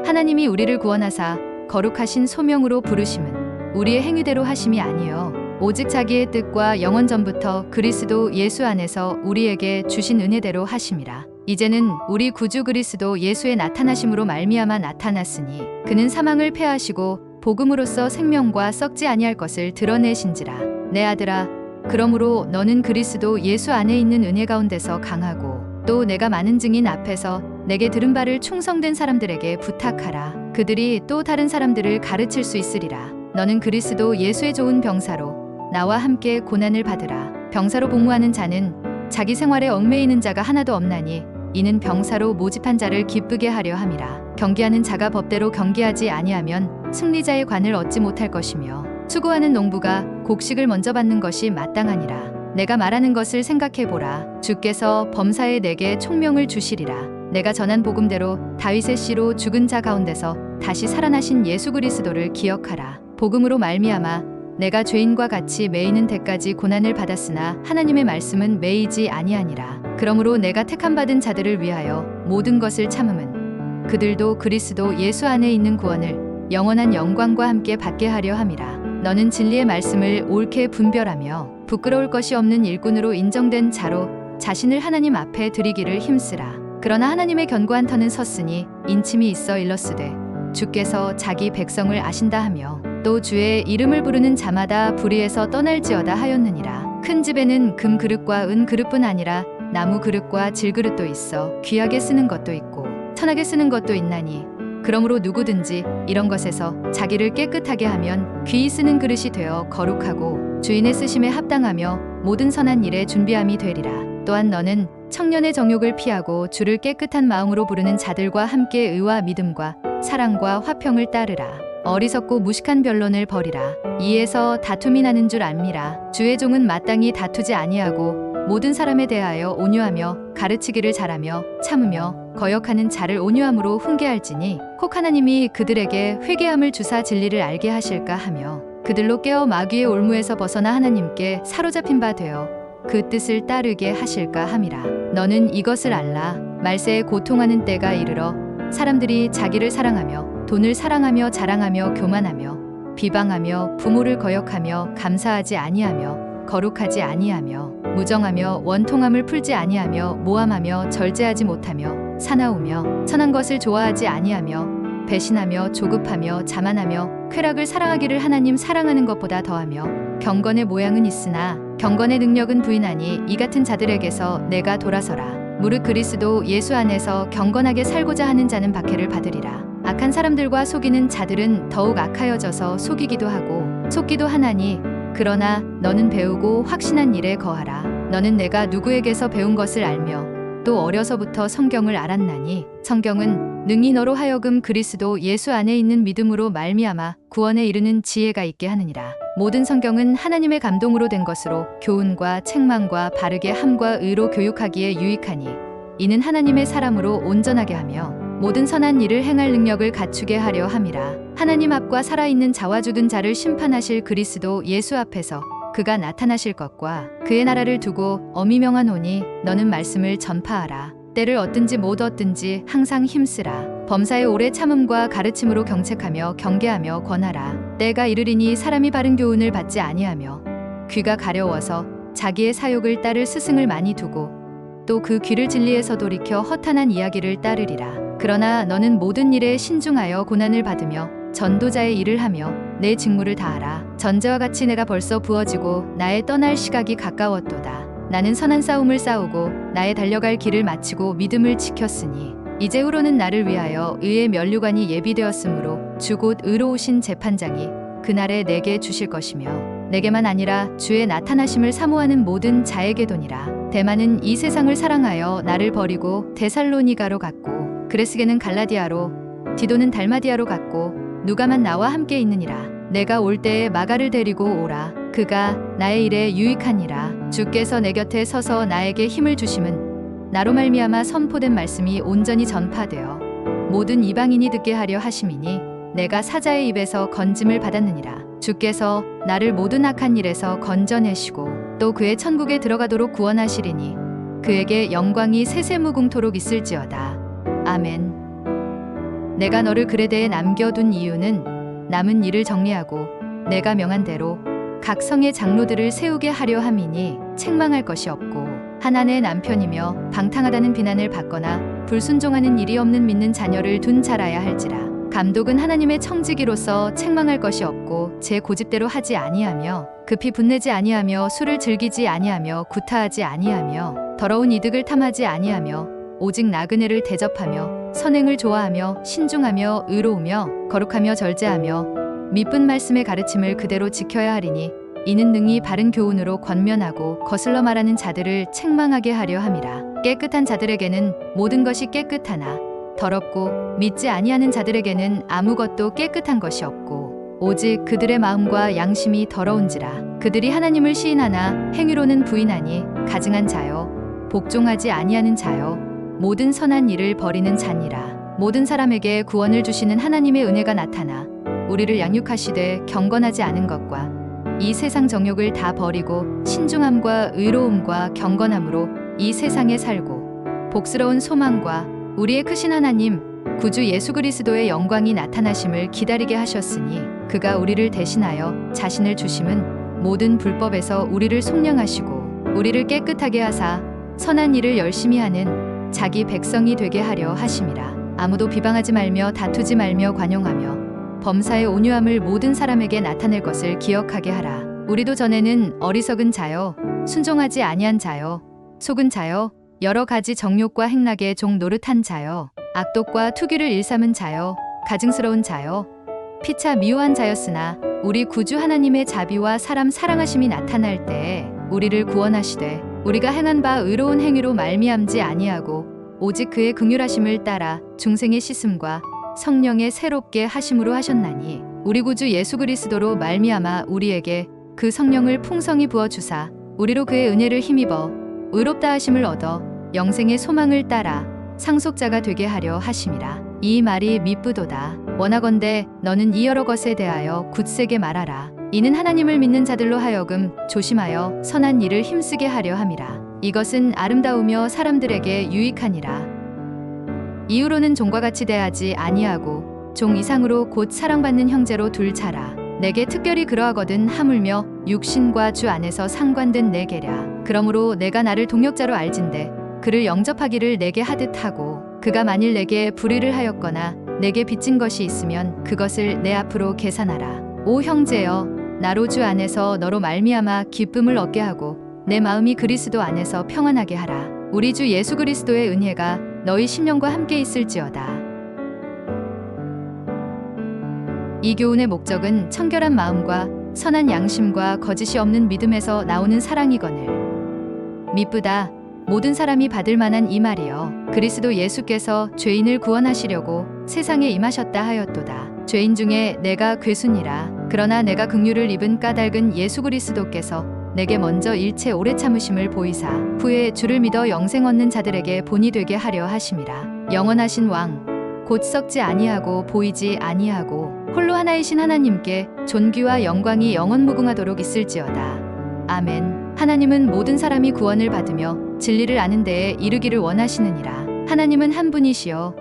하나님이 우리를 구원하사 거룩하신 소명으로 부르심은 우리의 행위대로 하심이 아니요 오직 자기의 뜻과 영원 전부터 그리스도 예수 안에서 우리에게 주신 은혜대로 하심이라. 이제는 우리 구주 그리스도 예수의 나타나심으로 말미암아 나타났으니 그는 사망을 패하시고 복음으로써 생명과 썩지 아니할 것을 드러내신지라. 내 아들아 그러므로 너는 그리스도 예수 안에 있는 은혜 가운데서 강하고 또 내가 많은 증인 앞에서 내게 들은 바를 충성된 사람들에게 부탁하라. 그들이 또 다른 사람들을 가르칠 수 있으리라. 너는 그리스도 예수의 좋은 병사로 나와 함께 고난을 받으라. 병사로 복무하는 자는 자기 생활에 얽매이는 자가 하나도 없나니 이는 병사로 모집한 자를 기쁘게 하려 함이라. 경기하는 자가 법대로 경기하지 아니하면 승리자의 관을 얻지 못할 것이며 수고하는 농부가 곡식을 먼저 받는 것이 마땅하니라. 내가 말하는 것을 생각해 보라. 주께서 범사에 내게 총명을 주시리라. 내가 전한 복음대로 다윗의 씨로 죽은 자 가운데서 다시 살아나신 예수 그리스도를 기억하라. 복음으로 말미암아 내가 죄인과 같이 매이는 데까지 고난을 받았으나 하나님의 말씀은 매이지 아니하니라. 그러므로 내가 택함 받은 자들을 위하여 모든 것을 참음은 그들도 그리스도 예수 안에 있는 구원을 영원한 영광과 함께 받게 하려 함이라. 너는 진리의 말씀을 옳게 분별하며 부끄러울 것이 없는 일꾼으로 인정된 자로 자신을 하나님 앞에 드리기를 힘쓰라. 그러나 하나님의 견고한 터는 섰으니 인침이 있어 일렀으되 주께서 자기 백성을 아신다 하며 또 주의 이름을 부르는 자마다 불의에서 떠날지어다 하였느니라. 큰 집에는 금 그릇과 은 그릇뿐 아니라 나무 그릇과 질 그릇도 있어 귀하게 쓰는 것도 있고 천하게 쓰는 것도 있나니 그러므로 누구든지 이런 것에서 자기를 깨끗하게 하면 귀히 쓰는 그릇이 되어 거룩하고 주인의 쓰심에 합당하며 모든 선한 일에 준비함이 되리라. 또한 너는 청년의 정욕을 피하고 주를 깨끗한 마음으로 부르는 자들과 함께 의와 믿음과 사랑과 화평을 따르라. 어리석고 무식한 변론을 버리라. 이에서 다툼이 나는 줄 압니라. 주의 종은 마땅히 다투지 아니하고 모든 사람에 대하여 온유하며 가르치기를 잘하며 참으며 거역하는 자를 온유함으로 훈계할지니 혹 하나님이 그들에게 회개함을 주사 진리를 알게 하실까 하며 그들로 깨어 마귀의 올무에서 벗어나 하나님께 사로잡힌 바 되어 그 뜻을 따르게 하실까 함이라. 너는 이것을 알라. 말세에 고통하는 때가 이르러 사람들이 자기를 사랑하며 돈을 사랑하며 자랑하며 교만하며 비방하며 부모를 거역하며 감사하지 아니하며 거룩하지 아니하며 무정하며 원통함을 풀지 아니하며 모함하며 절제하지 못하며 사나우며 선한 것을 좋아하지 아니하며 배신하며 조급하며 자만하며 쾌락을 사랑하기를 하나님 사랑하는 것보다 더하며 경건의 모양은 있으나 경건의 능력은 부인하니 이 같은 자들에게서 내가 돌아서라. 무릇 그리스도 예수 안에서 경건하게 살고자 하는 자는 박해를 받으리라. 악한 사람들과 속이는 자들은 더욱 악하여져서 속이기도 하고 속기도 하나니 그러나 너는 배우고 확신한 일에 거하라. 너는 내가 누구에게서 배운 것을 알며 또 어려서부터 성경을 알았나니 성경은 능히 너로 하여금 그리스도 예수 안에 있는 믿음으로 말미암아 구원에 이르는 지혜가 있게 하느니라. 모든 성경은 하나님의 감동으로 된 것으로 교훈과 책망과 바르게 함과 의로 교육하기에 유익하니 이는 하나님의 사람으로 온전하게 하며 모든 선한 일을 행할 능력을 갖추게 하려 함이라. 하나님 앞과 살아있는 자와 죽은 자를 심판하실 그리스도 예수 앞에서 그가 나타나실 것과 그의 나라를 두고 엄히 명하노니 너는 말씀을 전파하라. 때를 얻든지 못 얻든지 항상 힘쓰라. 범사의 오래 참음과 가르침으로 경책하며 경계하며 권하라. 때가 이르리니 사람이 바른 교훈을 받지 아니하며 귀가 가려워서 자기의 사욕을 따를 스승을 많이 두고 또 그 귀를 진리에서 돌이켜 허탄한 이야기를 따르리라. 그러나 너는 모든 일에 신중하여 고난을 받으며 전도자의 일을 하며 내 직무를 다하라. 전제와 같이 내가 벌써 부어지고 나의 떠날 시각이 가까웠도다. 나는 선한 싸움을 싸우고 나의 달려갈 길을 마치고 믿음을 지켰으니 이제후로는 나를 위하여 의의 면류관이 예비되었으므로 주 곧 의로우신 재판장이 그날에 내게 주실 것이며 내게만 아니라 주의 나타나심을 사모하는 모든 자에게도니라. 대만은 이 세상을 사랑하여 나를 버리고 데살로니가로 갔고 그레스게는 갈라디아로 디도는 달마디아로 갔고 누가만 나와 함께 있느니라. 내가 올 때에 마가를 데리고 오라. 그가 나의 일에 유익하니라. 주께서 내 곁에 서서 나에게 힘을 주심은 나로 말미암아 선포된 말씀이 온전히 전파되어 모든 이방인이 듣게 하려 하심이니 내가 사자의 입에서 건짐을 받았느니라. 주께서 나를 모든 악한 일에서 건져내시고 또 그의 천국에 들어가도록 구원하시리니 그에게 영광이 세세무궁토록 있을지어다. 아멘. 내가 너를 그레데에 남겨둔 이유는 남은 일을 정리하고 내가 명한 대로 각 성의 장로들을 세우게 하려 함이니 책망할 것이 없고 하나님의 남편이며 방탕하다는 비난을 받거나 불순종하는 일이 없는 믿는 자녀를 둔 자라야 할지라. 감독은 하나님의 청지기로서 책망할 것이 없고 제 고집대로 하지 아니하며 급히 분내지 아니하며 술을 즐기지 아니하며 구타하지 아니하며 더러운 이득을 탐하지 아니하며 오직 나그네를 대접하며 선행을 좋아하며 신중하며 의로우며 거룩하며 절제하며 미쁜 말씀의 가르침을 그대로 지켜야 하리니 이는 능히 바른 교훈으로 권면하고 거슬러 말하는 자들을 책망하게 하려 함이라. 깨끗한 자들에게는 모든 것이 깨끗하나 더럽고 믿지 아니하는 자들에게는 아무것도 깨끗한 것이 없고 오직 그들의 마음과 양심이 더러운지라. 그들이 하나님을 시인하나 행위로는 부인하니 가증한 자요 복종하지 아니하는 자요 모든 선한 일을 벌이는 자니라. 모든 사람에게 구원을 주시는 하나님의 은혜가 나타나 우리를 양육하시되 경건하지 않은 것과 이 세상 정욕을 다 버리고 신중함과 의로움과 경건함으로 이 세상에 살고 복스러운 소망과 우리의 크신 하나님 구주 예수 그리스도의 영광이 나타나심을 기다리게 하셨으니 그가 우리를 대신하여 자신을 주심은 모든 불법에서 우리를 속량하시고 우리를 깨끗하게 하사 선한 일을 열심히 하는 자기 백성이 되게 하려 하심이라. 아무도 비방하지 말며 다투지 말며 관용하며 범사의 온유함을 모든 사람에게 나타낼 것을 기억하게 하라. 우리도 전에는 어리석은 자여 순종하지 아니한 자여 속은 자여 여러 가지 정욕과 행락에 종 노릇한 자여 악독과 투기를 일삼은 자여 가증스러운 자여 피차 미워한 자였으나 우리 구주 하나님의 자비와 사람 사랑하심이 나타날 때에 우리를 구원하시되 우리가 행한 바 의로운 행위로 말미암지 아니하고 오직 그의 긍휼하심을 따라 중생의 씻음과 성령의 새롭게 하심으로 하셨나니 우리 구주 예수 그리스도로 말미암아 우리에게 그 성령을 풍성히 부어 주사 우리로 그의 은혜를 힘입어 의롭다 하심을 얻어 영생의 소망을 따라 상속자가 되게 하려 하심이라. 이 말이 미쁘도다. 원하건대 너는 이 여러 것에 대하여 굳세게 말하라. 이는 하나님을 믿는 자들로 하여금 조심하여 선한 일을 힘쓰게 하려 함이라. 이것은 아름다우며 사람들에게 유익하니라. 이후로는 종과 같이 대하지 아니하고 종 이상으로 곧 사랑받는 형제로 둘 자라. 내게 특별히 그러하거든 하물며 육신과 주 안에서 상관된 내게랴. 그러므로 내가 나를 동역자로 알진대 그를 영접하기를 내게 하듯 하고 그가 만일 내게 불의를 하였거나 내게 빚진 것이 있으면 그것을 내 앞으로 계산하라. 오 형제여 나로 주 안에서 너로 말미암아 기쁨을 얻게 하고 내 마음이 그리스도 안에서 평안하게 하라. 우리 주 예수 그리스도의 은혜가 너희 심령과 함께 있을지어다. 이 교훈의 목적은 청결한 마음과 선한 양심과 거짓이 없는 믿음에서 나오는 사랑이거늘 미쁘다. 모든 사람이 받을 만한 이 말이여 그리스도 예수께서 죄인을 구원하시려고 세상에 임하셨다 하였도다. 죄인 중에 내가 괴순이라. 그러나 내가 긍휼을 입은 까닭은 예수 그리스도께서 내게 먼저 일체 오래 참으심을 보이사 후에 주를 믿어 영생 얻는 자들에게 본이 되게 하려 하심이라. 영원하신 왕 곧 썩지 아니하고 보이지 아니하고 홀로 하나이신 하나님께 존귀와 영광이 영원 무궁하도록 있을지어다. 아멘. 하나님은 모든 사람이 구원을 받으며 진리를 아는 데에 이르기를 원하시느니라. 하나님은 한 분이시여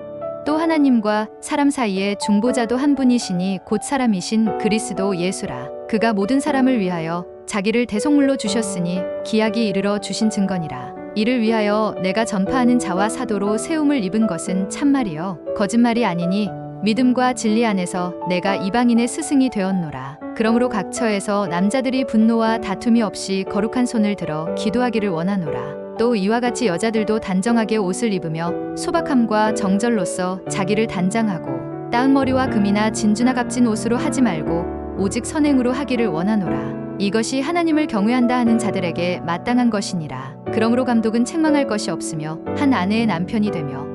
또 하나님과 사람 사이에 중보자도 한 분이시니 곧 사람이신 그리스도 예수라. 그가 모든 사람을 위하여 자기를 대속물로 주셨으니 기약이 이르러 주신 증거니라. 이를 위하여 내가 전파하는 자와 사도로 세움을 입은 것은 참말이요 거짓말이 아니니 믿음과 진리 안에서 내가 이방인의 스승이 되었노라. 그러므로 각 처에서 남자들이 분노와 다툼이 없이 거룩한 손을 들어 기도하기를 원하노라. 또 이와 같이 여자들도 단정하게 옷을 입으며 소박함과 정절로써 자기를 단장하고 따은 머리와 금이나 진주나 값진 옷으로 하지 말고 오직 선행으로 하기를 원하노라. 이것이 하나님을 경외한다 하는 자들에게 마땅한 것이니라. 그러므로 감독은 책망할 것이 없으며 한 아내의 남편이 되며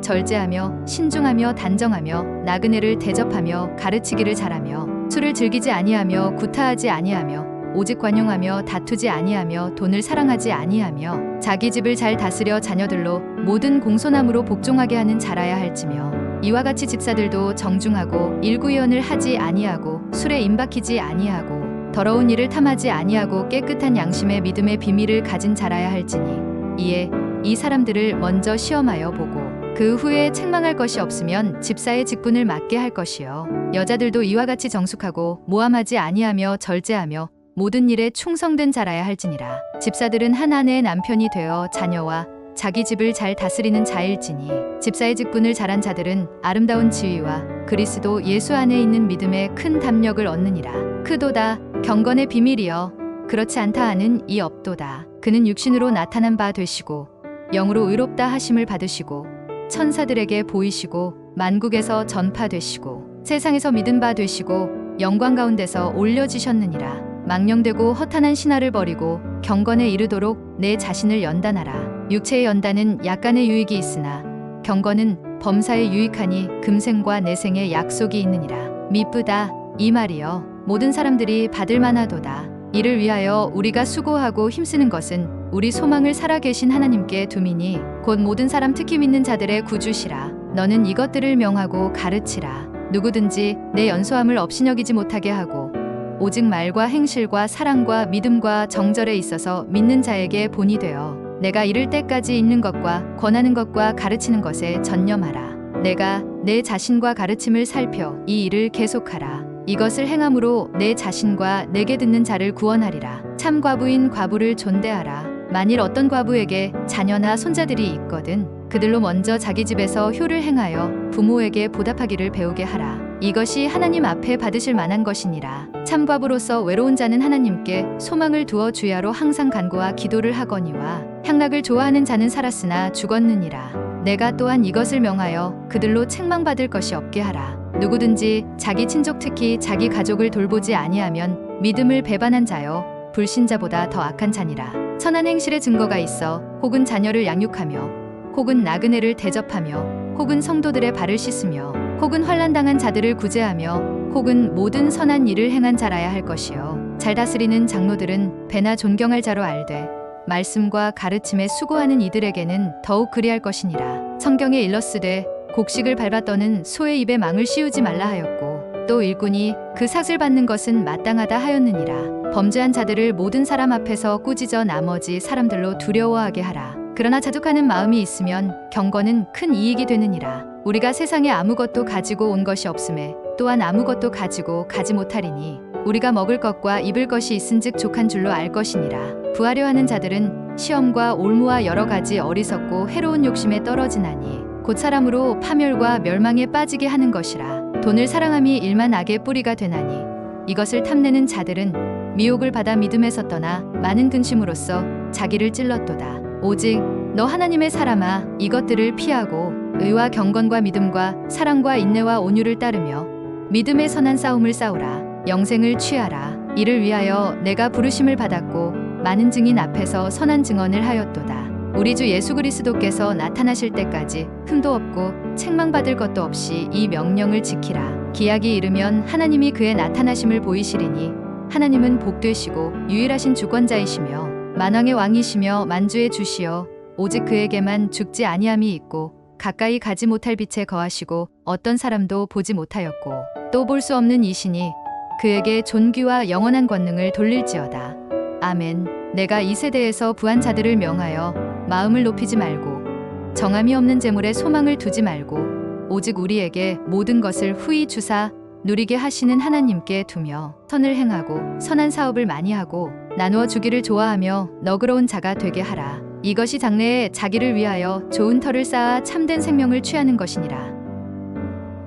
절제하며 신중하며 단정하며 나그네를 대접하며 가르치기를 잘하며 술을 즐기지 아니하며 구타하지 아니하며 오직 관용하며 다투지 아니하며 돈을 사랑하지 아니하며 자기 집을 잘 다스려 자녀들로 모든 공손함으로 복종하게 하는 자라야 할지며 이와 같이 집사들도 정중하고 일구의언을 하지 아니하고 술에 임박히지 아니하고 더러운 일을 탐하지 아니하고 깨끗한 양심의 믿음의 비밀을 가진 자라야 할지니 이에 이 사람들을 먼저 시험하여 보고 그 후에 책망할 것이 없으면 집사의 직분을 맡게 할 것이요 여자들도 이와 같이 정숙하고 모함하지 아니하며 절제하며 모든 일에 충성된 자라야 할지니라. 집사들은 한 아내의 남편이 되어 자녀와 자기 집을 잘 다스리는 자일지니 집사의 직분을 잘한 자들은 아름다운 지위와 그리스도 예수 안에 있는 믿음에 큰 담력을 얻느니라. 크도다 경건의 비밀이여 그렇지 않다 하는 이 없도다. 그는 육신으로 나타난 바 되시고 영으로 의롭다 하심을 받으시고 천사들에게 보이시고 만국에서 전파되시고 세상에서 믿은 바 되시고 영광 가운데서 올려지셨느니라. 망령되고 허탄한 신화를 버리고 경건에 이르도록 내 자신을 연단하라. 육체의 연단은 약간의 유익이 있으나 경건은 범사에 유익하니 금생과 내생의 약속이 있느니라. 미쁘다 이 말이여 모든 사람들이 받을 만하도다. 이를 위하여 우리가 수고하고 힘쓰는 것은 우리 소망을 살아계신 하나님께 둠이니 곧 모든 사람 특히 믿는 자들의 구주시라. 너는 이것들을 명하고 가르치라. 누구든지 내 연소함을 업신여기지 못하게 하고 오직 말과 행실과 사랑과 믿음과 정절에 있어서 믿는 자에게 본이 되어 내가 이를 때까지 있는 것과 권하는 것과 가르치는 것에 전념하라. 내가 내 자신과 가르침을 살펴 이 일을 계속하라. 이것을 행함으로 내 자신과 내게 듣는 자를 구원하리라. 참 과부인 과부를 존대하라. 만일 어떤 과부에게 자녀나 손자들이 있거든 그들로 먼저 자기 집에서 효를 행하여 부모에게 보답하기를 배우게 하라. 이것이 하나님 앞에 받으실 만한 것이니라. 참 과부로서 외로운 자는 하나님께 소망을 두어 주야로 항상 간구와 기도를 하거니와 향락을 좋아하는 자는 살았으나 죽었느니라. 내가 또한 이것을 명하여 그들로 책망받을 것이 없게 하라. 누구든지 자기 친족 특히 자기 가족을 돌보지 아니하면 믿음을 배반한 자여 불신자보다 더 악한 자니라. 선한 행실의 증거가 있어 혹은 자녀를 양육하며 혹은 나그네를 대접하며 혹은 성도들의 발을 씻으며 혹은 환난당한 자들을 구제하며 혹은 모든 선한 일을 행한 자라야 할 것이요 잘 다스리는 장로들은 배나 존경할 자로 알되 말씀과 가르침에 수고하는 이들에게는 더욱 그리할 것이니라. 성경에 일렀으되 곡식을 밟아 떠는 소의 입에 망을 씌우지 말라 하였고 또 일꾼이 그 삭을 받는 것은 마땅하다 하였느니라. 범죄한 자들을 모든 사람 앞에서 꾸짖어 나머지 사람들로 두려워하게 하라. 그러나 자족하는 마음이 있으면 경건은 큰 이익이 되느니라. 우리가 세상에 아무것도 가지고 온 것이 없음에 또한 아무것도 가지고 가지 못하리니 우리가 먹을 것과 입을 것이 있은즉 족한 줄로 알 것이니라. 부하려 하는 자들은 시험과 올무와 여러 가지 어리석고 해로운 욕심에 떨어지나니 곧 사람으로 파멸과 멸망에 빠지게 하는 것이라. 돈을 사랑함이 일만 악의 뿌리가 되나니 이것을 탐내는 자들은 미혹을 받아 믿음에서 떠나 많은 근심으로써 자기를 찔렀도다. 오직 너 하나님의 사람아 이것들을 피하고 의와 경건과 믿음과 사랑과 인내와 온유를 따르며 믿음의 선한 싸움을 싸우라. 영생을 취하라. 이를 위하여 내가 부르심을 받았고 많은 증인 앞에서 선한 증언을 하였도다. 우리 주 예수 그리스도께서 나타나실 때까지 흠도 없고 책망받을 것도 없이 이 명령을 지키라. 기약이 이르면 하나님이 그의 나타나심을 보이시리니 하나님은 복되시고 유일하신 주권자이시며 만왕의 왕이시며 만주의 주시여 오직 그에게만 죽지 아니함이 있고 가까이 가지 못할 빛에 거하시고 어떤 사람도 보지 못하였고 또 볼 수 없는 이시니 그에게 존귀와 영원한 권능을 돌릴지어다. 아멘. 내가 이 세대에서 부한 자들을 명하여 마음을 높이지 말고 정함이 없는 재물에 소망을 두지 말고 오직 우리에게 모든 것을 후히 주사 누리게 하시는 하나님께 두며 선을 행하고 선한 사업을 많이 하고 나누어 주기를 좋아하며 너그러운 자가 되게 하라. 이것이 장래에 자기를 위하여 좋은 터를 쌓아 참된 생명을 취하는 것이니라.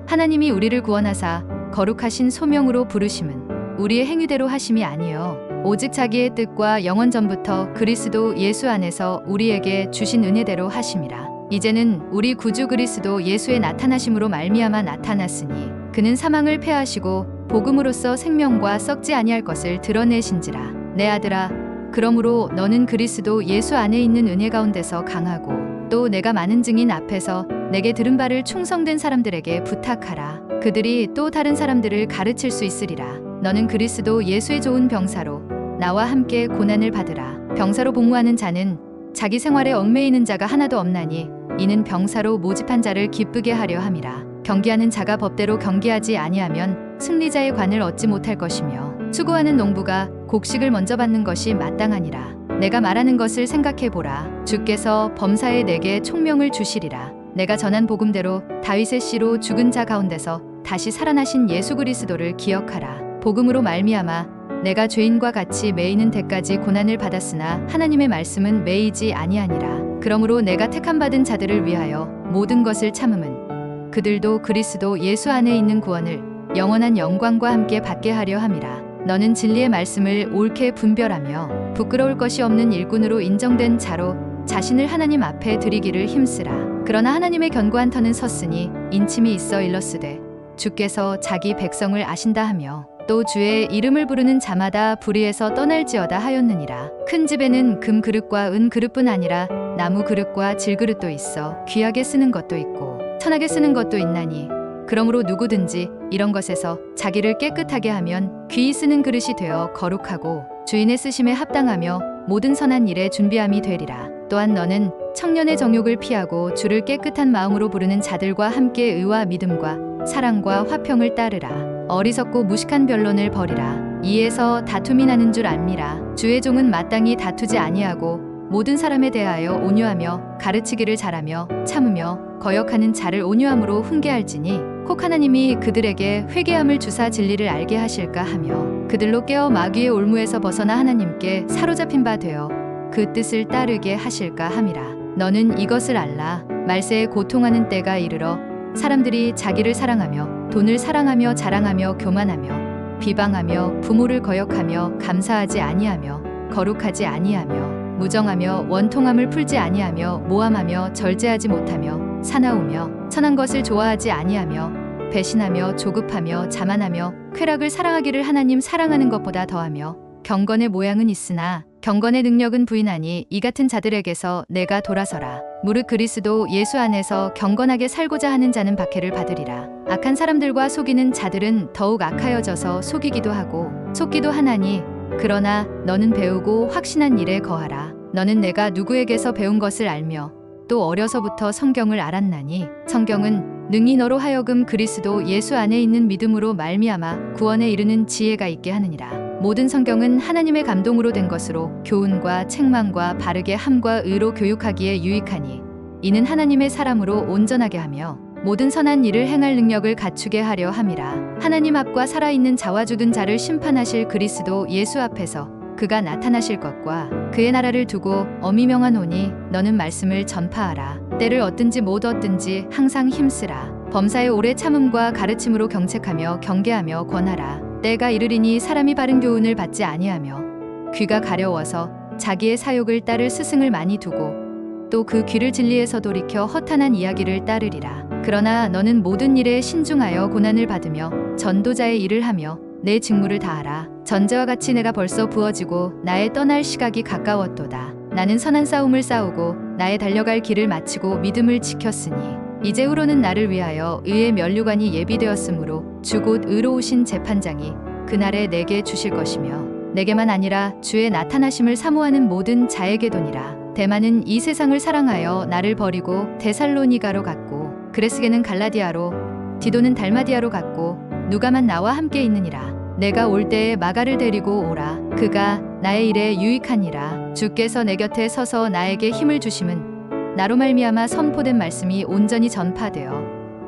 하나님이 우리를 구원하사 거룩하신 소명으로 부르심은 우리의 행위대로 하심이 아니요 오직 자기의 뜻과 영원 전부터 그리스도 예수 안에서 우리에게 주신 은혜대로 하심이라. 이제는 우리 구주 그리스도 예수의 나타나심으로 말미암아 나타났으니 그는 사망을 패하시고 복음으로써 생명과 썩지 아니할 것을 드러내신지라. 내 아들아 그러므로 너는 그리스도 예수 안에 있는 은혜 가운데서 강하고 또 내가 많은 증인 앞에서 내게 들은 바를 충성된 사람들에게 부탁하라. 그들이 또 다른 사람들을 가르칠 수 있으리라. 너는 그리스도 예수의 좋은 병사로 나와 함께 고난을 받으라. 병사로 복무하는 자는 자기 생활에 얽매이는 자가 하나도 없나니 이는 병사로 모집한 자를 기쁘게 하려 함이라. 경기하는 자가 법대로 경기하지 아니하면 승리자의 관을 얻지 못할 것이며 수고하는 농부가 곡식을 먼저 받는 것이 마땅하니라. 내가 말하는 것을 생각해 보라. 주께서 범사에 내게 총명을 주시리라. 내가 전한 복음대로 다윗의 씨로 죽은 자 가운데서 다시 살아나신 예수 그리스도를 기억하라. 복음으로 말미암아 내가 죄인과 같이 매이는 데까지 고난을 받았으나 하나님의 말씀은 매이지 아니하니라. 그러므로 내가 택함 받은 자들을 위하여 모든 것을 참음은 그들도 그리스도 예수 안에 있는 구원을 영원한 영광과 함께 받게 하려 함이라. 너는 진리의 말씀을 옳게 분별하며 부끄러울 것이 없는 일꾼으로 인정된 자로 자신을 하나님 앞에 드리기를 힘쓰라. 그러나 하나님의 견고한 터는 섰으니 인침이 있어 일렀으되 주께서 자기 백성을 아신다 하며 또 주의 이름을 부르는 자마다 불의에서 떠날지어다 하였느니라. 큰 집에는 금 그릇과 은 그릇뿐 아니라 나무 그릇과 질그릇도 있어 귀하게 쓰는 것도 있고 천하게 쓰는 것도 있나니 그러므로 누구든지 이런 것에서 자기를 깨끗하게 하면 귀히 쓰는 그릇이 되어 거룩하고 주인의 쓰심에 합당하며 모든 선한 일에 준비함이 되리라. 또한 너는 청년의 정욕을 피하고 주를 깨끗한 마음으로 부르는 자들과 함께 의와 믿음과 사랑과 화평을 따르라. 어리석고 무식한 변론을 버리라. 이에서 다툼이 나는 줄 알미라. 주의 종은 마땅히 다투지 아니하고 모든 사람에 대하여 온유하며 가르치기를 잘하며 참으며 거역하는 자를 온유함으로 훈계할지니 혹 하나님이 그들에게 회개함을 주사 진리를 알게 하실까 하며 그들로 깨어 마귀의 올무에서 벗어나 하나님께 사로잡힌 바 되어 그 뜻을 따르게 하실까 함이라. 너는 이것을 알라. 말세에 고통하는 때가 이르러 사람들이 자기를 사랑하며 돈을 사랑하며 자랑하며 교만하며 비방하며 부모를 거역하며 감사하지 아니하며 거룩하지 아니하며 무정하며 원통함을 풀지 아니하며 모함하며 절제하지 못하며 사나우며 선한 것을 좋아하지 아니하며 배신하며 조급하며 자만하며 쾌락을 사랑하기를 하나님 사랑하는 것보다 더하며 경건의 모양은 있으나 경건의 능력은 부인하니 이 같은 자들에게서 내가 돌아서라. 무릇 그리스도 예수 안에서 경건하게 살고자 하는 자는 박해를 받으리라. 악한 사람들과 속이는 자들은 더욱 악하여져서 속이기도 하고 속기도 하나니 그러나 너는 배우고 확신한 일에 거하라. 너는 내가 누구에게서 배운 것을 알며 또 어려서부터 성경을 알았나니 성경은 능히 너로 하여금 그리스도 예수 안에 있는 믿음으로 말미암아 구원에 이르는 지혜가 있게 하느니라. 모든 성경은 하나님의 감동으로 된 것으로 교훈과 책망과 바르게 함과 의로 교육하기에 유익하니 이는 하나님의 사람으로 온전하게 하며 모든 선한 일을 행할 능력을 갖추게 하려 함이라. 하나님 앞과 살아있는 자와 죽은 자를 심판하실 그리스도 예수 앞에서 그가 나타나실 것과 그의 나라를 두고 엄히 명하노니 너는 말씀을 전파하라. 때를 얻든지 못 얻든지 항상 힘쓰라. 범사의 오래 참음과 가르침으로 경책하며 경계하며 권하라. 때가 이르리니 사람이 바른 교훈을 받지 아니하며 귀가 가려워서 자기의 사욕을 따를 스승을 많이 두고 또 그 귀를 진리에서 돌이켜 허탄한 이야기를 따르리라. 그러나 너는 모든 일에 신중하여 고난을 받으며 전도자의 일을 하며 내 직무를 다하라. 전제와 같이 내가 벌써 부어지고 나의 떠날 시각이 가까웠도다. 나는 선한 싸움을 싸우고 나의 달려갈 길을 마치고 믿음을 지켰으니 이제후로는 나를 위하여 의의 면류관이 예비되었으므로 주 곧 의로우신 재판장이 그날에 내게 주실 것이며 내게만 아니라 주의 나타나심을 사모하는 모든 자에게도니라. 데마는 이 세상을 사랑하여 나를 버리고 데살로니가로 갔고 그레스게는 갈라디아로 디도는 달마디아로 갔고 누가만 나와 함께 있느니라. 내가 올 때에 마가를 데리고 오라. 그가 나의 일에 유익하니라. 주께서 내 곁에 서서 나에게 힘을 주심은 나로 말미암아 선포된 말씀이 온전히 전파되어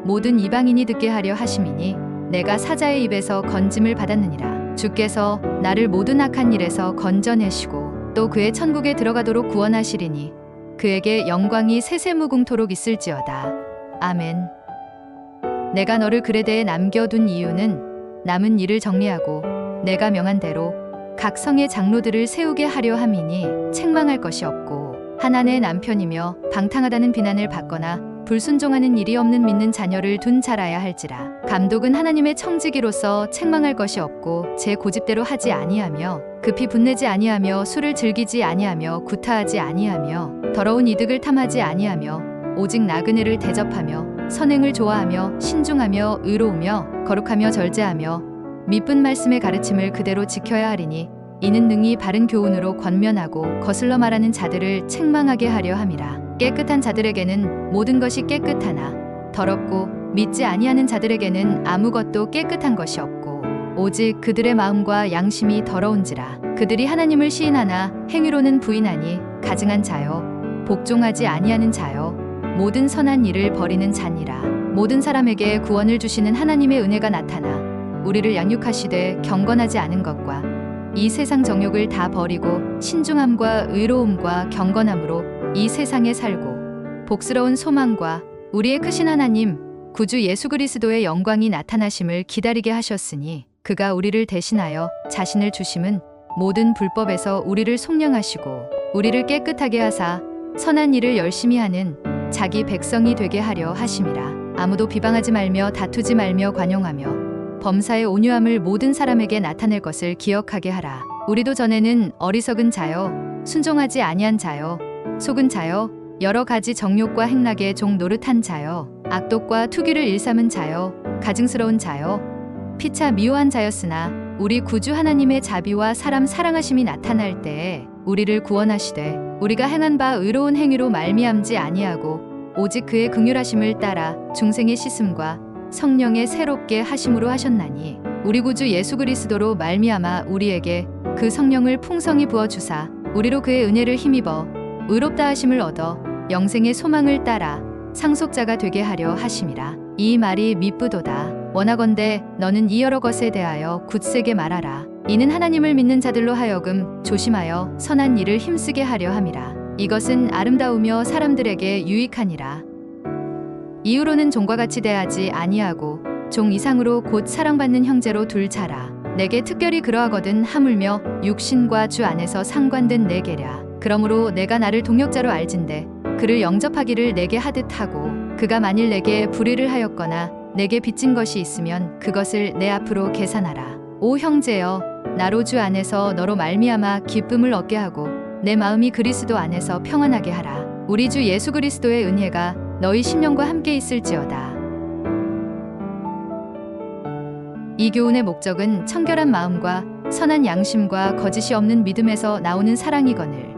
모든 이방인이 듣게 하려 하심이니 내가 사자의 입에서 건짐을 받았느니라. 주께서 나를 모든 악한 일에서 건져내시고 또 그의 천국에 들어가도록 구원하시리니 그에게 영광이 세세무궁토록 있을지어다. 아멘. 내가 너를 그레데에 남겨둔 이유는 남은 일을 정리하고 내가 명한 대로 각 성의 장로들을 세우게 하려 함이니 책망할 것이 없고 한 아내의 남편이며 방탕하다는 비난을 받거나 불순종하는 일이 없는 믿는 자녀를 둔 자라야 할지라. 감독은 하나님의 청지기로서 책망할 것이 없고 제 고집대로 하지 아니하며 급히 분내지 아니하며 술을 즐기지 아니하며 구타하지 아니하며 더러운 이득을 탐하지 아니하며 오직 나그네를 대접하며 선행을 좋아하며 신중하며 의로우며 거룩하며 절제하며 미쁜 말씀의 가르침을 그대로 지켜야 하리니 이는 능히 바른 교훈으로 권면하고 거슬러 말하는 자들을 책망하게 하려 함이라. 깨끗한 자들에게는 모든 것이 깨끗하나 더럽고 믿지 아니하는 자들에게는 아무것도 깨끗한 것이 없고 오직 그들의 마음과 양심이 더러운지라. 그들이 하나님을 시인하나 행위로는 부인하니 가증한 자여 복종하지 아니하는 자여 모든 선한 일을 버리는 자니라. 모든 사람에게 구원을 주시는 하나님의 은혜가 나타나 우리를 양육하시되 경건하지 않은 것과 이 세상 정욕을 다 버리고 신중함과 의로움과 경건함으로 이 세상에 살고 복스러운 소망과 우리의 크신 하나님 구주 예수 그리스도의 영광이 나타나심을 기다리게 하셨으니 그가 우리를 대신하여 자신을 주심은 모든 불법에서 우리를 속량하시고 우리를 깨끗하게 하사 선한 일을 열심히 하는 자기 백성이 되게 하려 하심이라. 아무도 비방하지 말며 다투지 말며 관용하며 범사의 온유함을 모든 사람에게 나타낼 것을 기억하게 하라. 우리도 전에는 어리석은 자여 순종하지 아니한 자여 속은 자여 여러 가지 정욕과 행락에 종 노릇한 자여 악독과 투기를 일삼은 자여 가증스러운 자여 피차 미워한 자였으나 우리 구주 하나님의 자비와 사람 사랑하심이 나타날 때에 우리를 구원하시되 우리가 행한 바 의로운 행위로 말미암지 아니하고 오직 그의 긍휼하심을 따라 중생의 씻음과 성령의 새롭게 하심으로 하셨나니 우리 구주 예수 그리스도로 말미암아 우리에게 그 성령을 풍성히 부어 주사 우리로 그의 은혜를 힘입어 의롭다 하심을 얻어 영생의 소망을 따라 상속자가 되게 하려 하심이라. 이 말이 미쁘도다. 원하건대 너는 이 여러 것에 대하여 굳세게 말하라. 이는 하나님을 믿는 자들로 하여금 조심하여 선한 일을 힘쓰게 하려 함이라. 이것은 아름다우며 사람들에게 유익하니라. 이후로는 종과 같이 대하지 아니하고 종 이상으로 곧 사랑받는 형제로 둘 자라. 내게 특별히 그러하거든 하물며 육신과 주 안에서 상관된 내게랴. 그러므로 내가 나를 동역자로 알진대 그를 영접하기를 내게 하듯 하고 그가 만일 내게 불의를 하였거나 내게 빚진 것이 있으면 그것을 내 앞으로 계산하라. 오 형제여, 나로 주 안에서 너로 말미암아 기쁨을 얻게 하고 내 마음이 그리스도 안에서 평안하게 하라. 우리 주 예수 그리스도의 은혜가 너희 심령과 함께 있을지어다. 이 교훈의 목적은 청결한 마음과 선한 양심과 거짓이 없는 믿음에서 나오는 사랑이거늘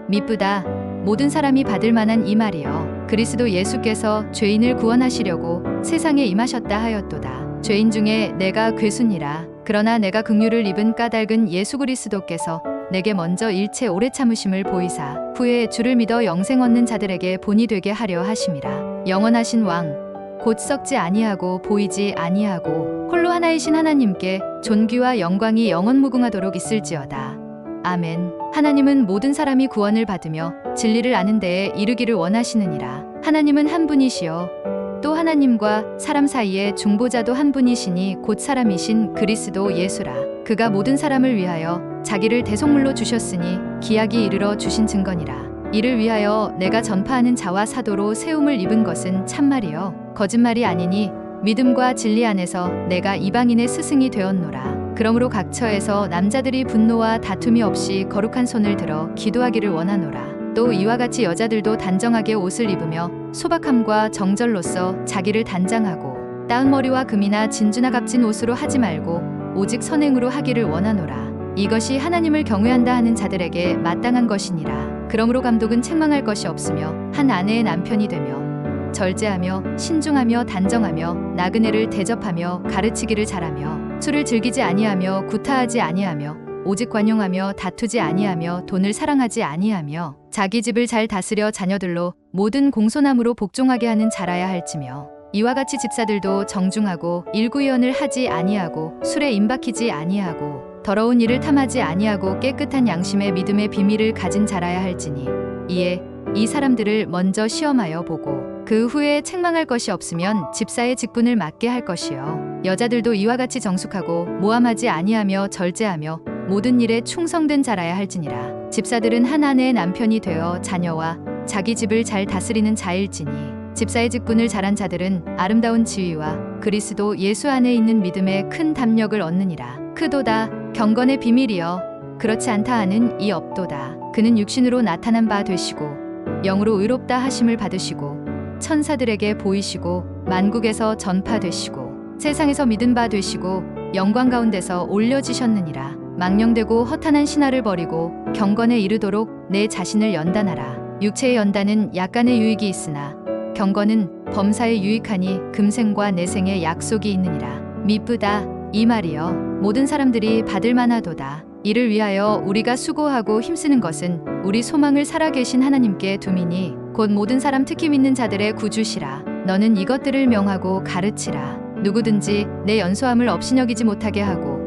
미쁘다 모든 사람이 받을 만한 이 말이여. 그리스도 예수께서 죄인을 구원하시려고 세상에 임하셨다 하였도다. 죄인 중에 내가 괴순이라. 그러나 내가 긍휼을 입은 까닭은 예수 그리스도께서 내게 먼저 일체 오래 참으심을 보이사 후에 주를 믿어 영생 얻는 자들에게 본이 되게 하려 하심이라. 영원하신 왕 곧 썩지 아니하고 보이지 아니하고 홀로 하나이신 하나님께 존귀와 영광이 영원무궁하도록 있을지어다. 아멘. 하나님은 모든 사람이 구원을 받으며 진리를 아는 데에 이르기를 원하시느니라. 하나님은 한 분이시여 또 하나님과 사람 사이에 중보자도 한 분이시니 곧 사람이신 그리스도 예수라. 그가 모든 사람을 위하여 자기를 대속물로 주셨으니 기약이 이르러 주신 증거니라. 이를 위하여 내가 전파하는 자와 사도로 세움을 입은 것은 참말이요 거짓말이 아니니 믿음과 진리 안에서 내가 이방인의 스승이 되었노라. 그러므로 각 처에서 남자들이 분노와 다툼이 없이 거룩한 손을 들어 기도하기를 원하노라. 또 이와 같이 여자들도 단정하게 옷을 입으며 소박함과 정절로써 자기를 단장하고 따은 머리와 금이나 진주나 값진 옷으로 하지 말고 오직 선행으로 하기를 원하노라. 이것이 하나님을 경외한다 하는 자들에게 마땅한 것이니라. 그러므로 감독은 책망할 것이 없으며 한 아내의 남편이 되며 절제하며 신중하며 단정하며 나그네를 대접하며 가르치기를 잘하며 술을 즐기지 아니하며 구타하지 아니하며 오직 관용하며 다투지 아니하며 돈을 사랑하지 아니하며 자기 집을 잘 다스려 자녀들로 모든 공손함으로 복종하게 하는 자라야 할지며 이와 같이 집사들도 정중하고 일구의언을 하지 아니하고 술에 임박히지 아니하고 더러운 일을 탐하지 아니하고 깨끗한 양심의 믿음의 비밀을 가진 자라야 할지니 이에 이 사람들을 먼저 시험하여 보고 그 후에 책망할 것이 없으면 집사의 직분을 맡게 할 것이요 여자들도 이와 같이 정숙하고 모함하지 아니하며 절제하며 모든 일에 충성된 자라야 할지니라. 집사들은 한 아내의 남편이 되어 자녀와 자기 집을 잘 다스리는 자일지니 집사의 직분을 잘한 자들은 아름다운 지위와 그리스도 예수 안에 있는 믿음에 큰 담력을 얻느니라. 크도다 경건의 비밀이여 그렇지 않다 하는 이 없도다. 그는 육신으로 나타난 바 되시고 영으로 의롭다 하심을 받으시고 천사들에게 보이시고 만국에서 전파되시고 세상에서 믿은 바 되시고 영광 가운데서 올려지셨느니라. 망령되고 허탄한 신화를 버리고 경건에 이르도록 내 자신을 연단하라. 육체의 연단은 약간의 유익이 있으나 경건은 범사에 유익하니 금생과 내생의 약속이 있느니라. 미쁘다 이 말이여 모든 사람들이 받을 만하도다. 이를 위하여 우리가 수고하고 힘쓰는 것은 우리 소망을 살아계신 하나님께 둠이니 곧 모든 사람 특히 믿는 자들의 구주시라. 너는 이것들을 명하고 가르치라. 누구든지 내 연소함을 업신여기지 못하게 하고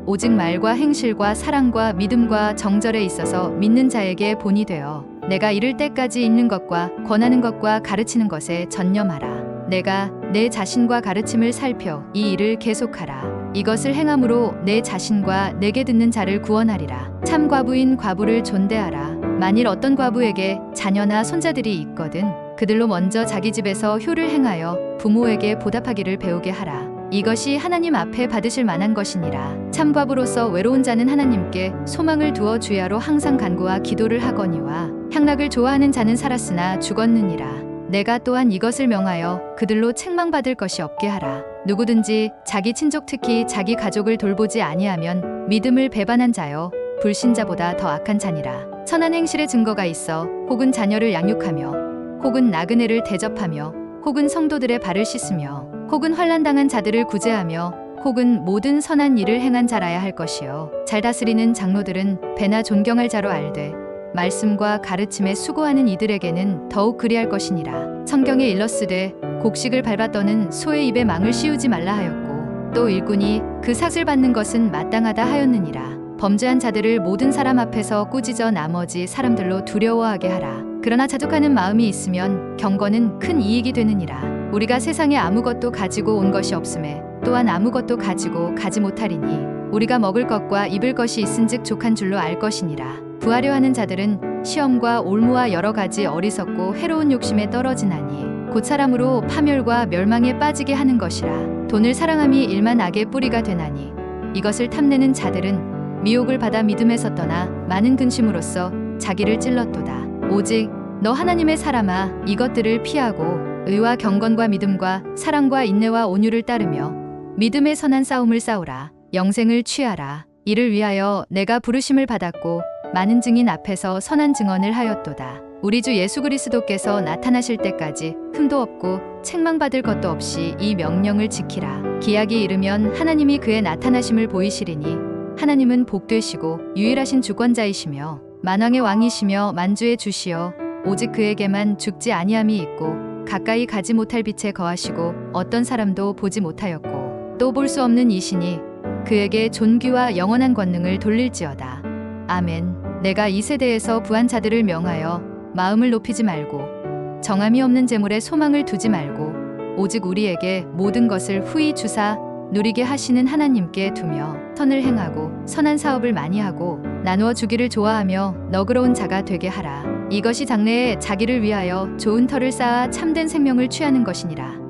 오직 말과 행실과 사랑과 믿음과 정절에 있어서 믿는 자에게 본이 되어 내가 이를 때까지 읽는 것과 권하는 것과 가르치는 것에 전념하라. 내가 내 자신과 가르침을 살펴 이 일을 계속하라. 이것을 행함으로 내 자신과 내게 듣는 자를 구원하리라. 참 과부인 과부를 존대하라. 만일 어떤 과부에게 자녀나 손자들이 있거든 그들로 먼저 자기 집에서 효를 행하여 부모에게 보답하기를 배우게 하라. 이것이 하나님 앞에 받으실 만한 것이니라. 참 과부로서 외로운 자는 하나님께 소망을 두어 주야로 항상 간구와 기도를 하거니와 향락을 좋아하는 자는 살았으나 죽었느니라. 내가 또한 이것을 명하여 그들로 책망받을 것이 없게 하라. 누구든지 자기 친족 특히 자기 가족을 돌보지 아니하면 믿음을 배반한 자여 불신자보다 더 악한 자니라. 선한 행실의 증거가 있어 혹은 자녀를 양육하며 혹은 나그네를 대접하며 혹은 성도들의 발을 씻으며 혹은 환난당한 자들을 구제하며 혹은 모든 선한 일을 행한 자라야 할 것이요 잘 다스리는 장로들은 배나 존경할 자로 알되 말씀과 가르침에 수고하는 이들에게는 더욱 그리할 것이니라. 성경에 일렀으되 곡식을 밟아 떠는 소의 입에 망을 씌우지 말라 하였고 또 일꾼이 그 삭을 받는 것은 마땅하다 하였느니라. 범죄한 자들을 모든 사람 앞에서 꾸짖어 나머지 사람들로 두려워하게 하라. 그러나 자족하는 마음이 있으면 경건은 큰 이익이 되느니라. 우리가 세상에 아무것도 가지고 온 것이 없음에 또한 아무것도 가지고 가지 못하리니 우리가 먹을 것과 입을 것이 있은즉 족한 줄로 알 것이니라. 부하려 하는 자들은 시험과 올무와 여러 가지 어리석고 해로운 욕심에 떨어지나니 곧 사람으로 파멸과 멸망에 빠지게 하는 것이라. 돈을 사랑함이 일만 악의 뿌리가 되나니 이것을 탐내는 자들은 미혹을 받아 믿음에서 떠나 많은 근심으로써 자기를 찔렀도다. 오직 너 하나님의 사람아 이것들을 피하고 의와 경건과 믿음과 사랑과 인내와 온유를 따르며 믿음의 선한 싸움을 싸우라. 영생을 취하라. 이를 위하여 내가 부르심을 받았고 많은 증인 앞에서 선한 증언을 하였도다. 우리 주 예수 그리스도께서 나타나실 때까지 흠도 없고 책망받을 것도 없이 이 명령을 지키라. 기약이 이르면 하나님이 그의 나타나심을 보이시리니 하나님은 복되시고 유일하신 주권자이시며 만왕의 왕이시며 만주의 주시여 오직 그에게만 죽지 아니함이 있고 가까이 가지 못할 빛에 거하시고 어떤 사람도 보지 못하였고 또 볼 수 없는 이시니 그에게 존귀와 영원한 권능을 돌릴지어다. 아멘. 내가 이 세대에서 부한 자들을 명하여 마음을 높이지 말고 정함이 없는 재물에 소망을 두지 말고 오직 우리에게 모든 것을 후히 주사 누리게 하시는 하나님께 두며 선을 행하고 선한 사업을 많이 하고 나누어 주기를 좋아하며 너그러운 자가 되게 하라. 이것이 장래에 자기를 위하여 좋은 터를 쌓아 참된 생명을 취하는 것이니라.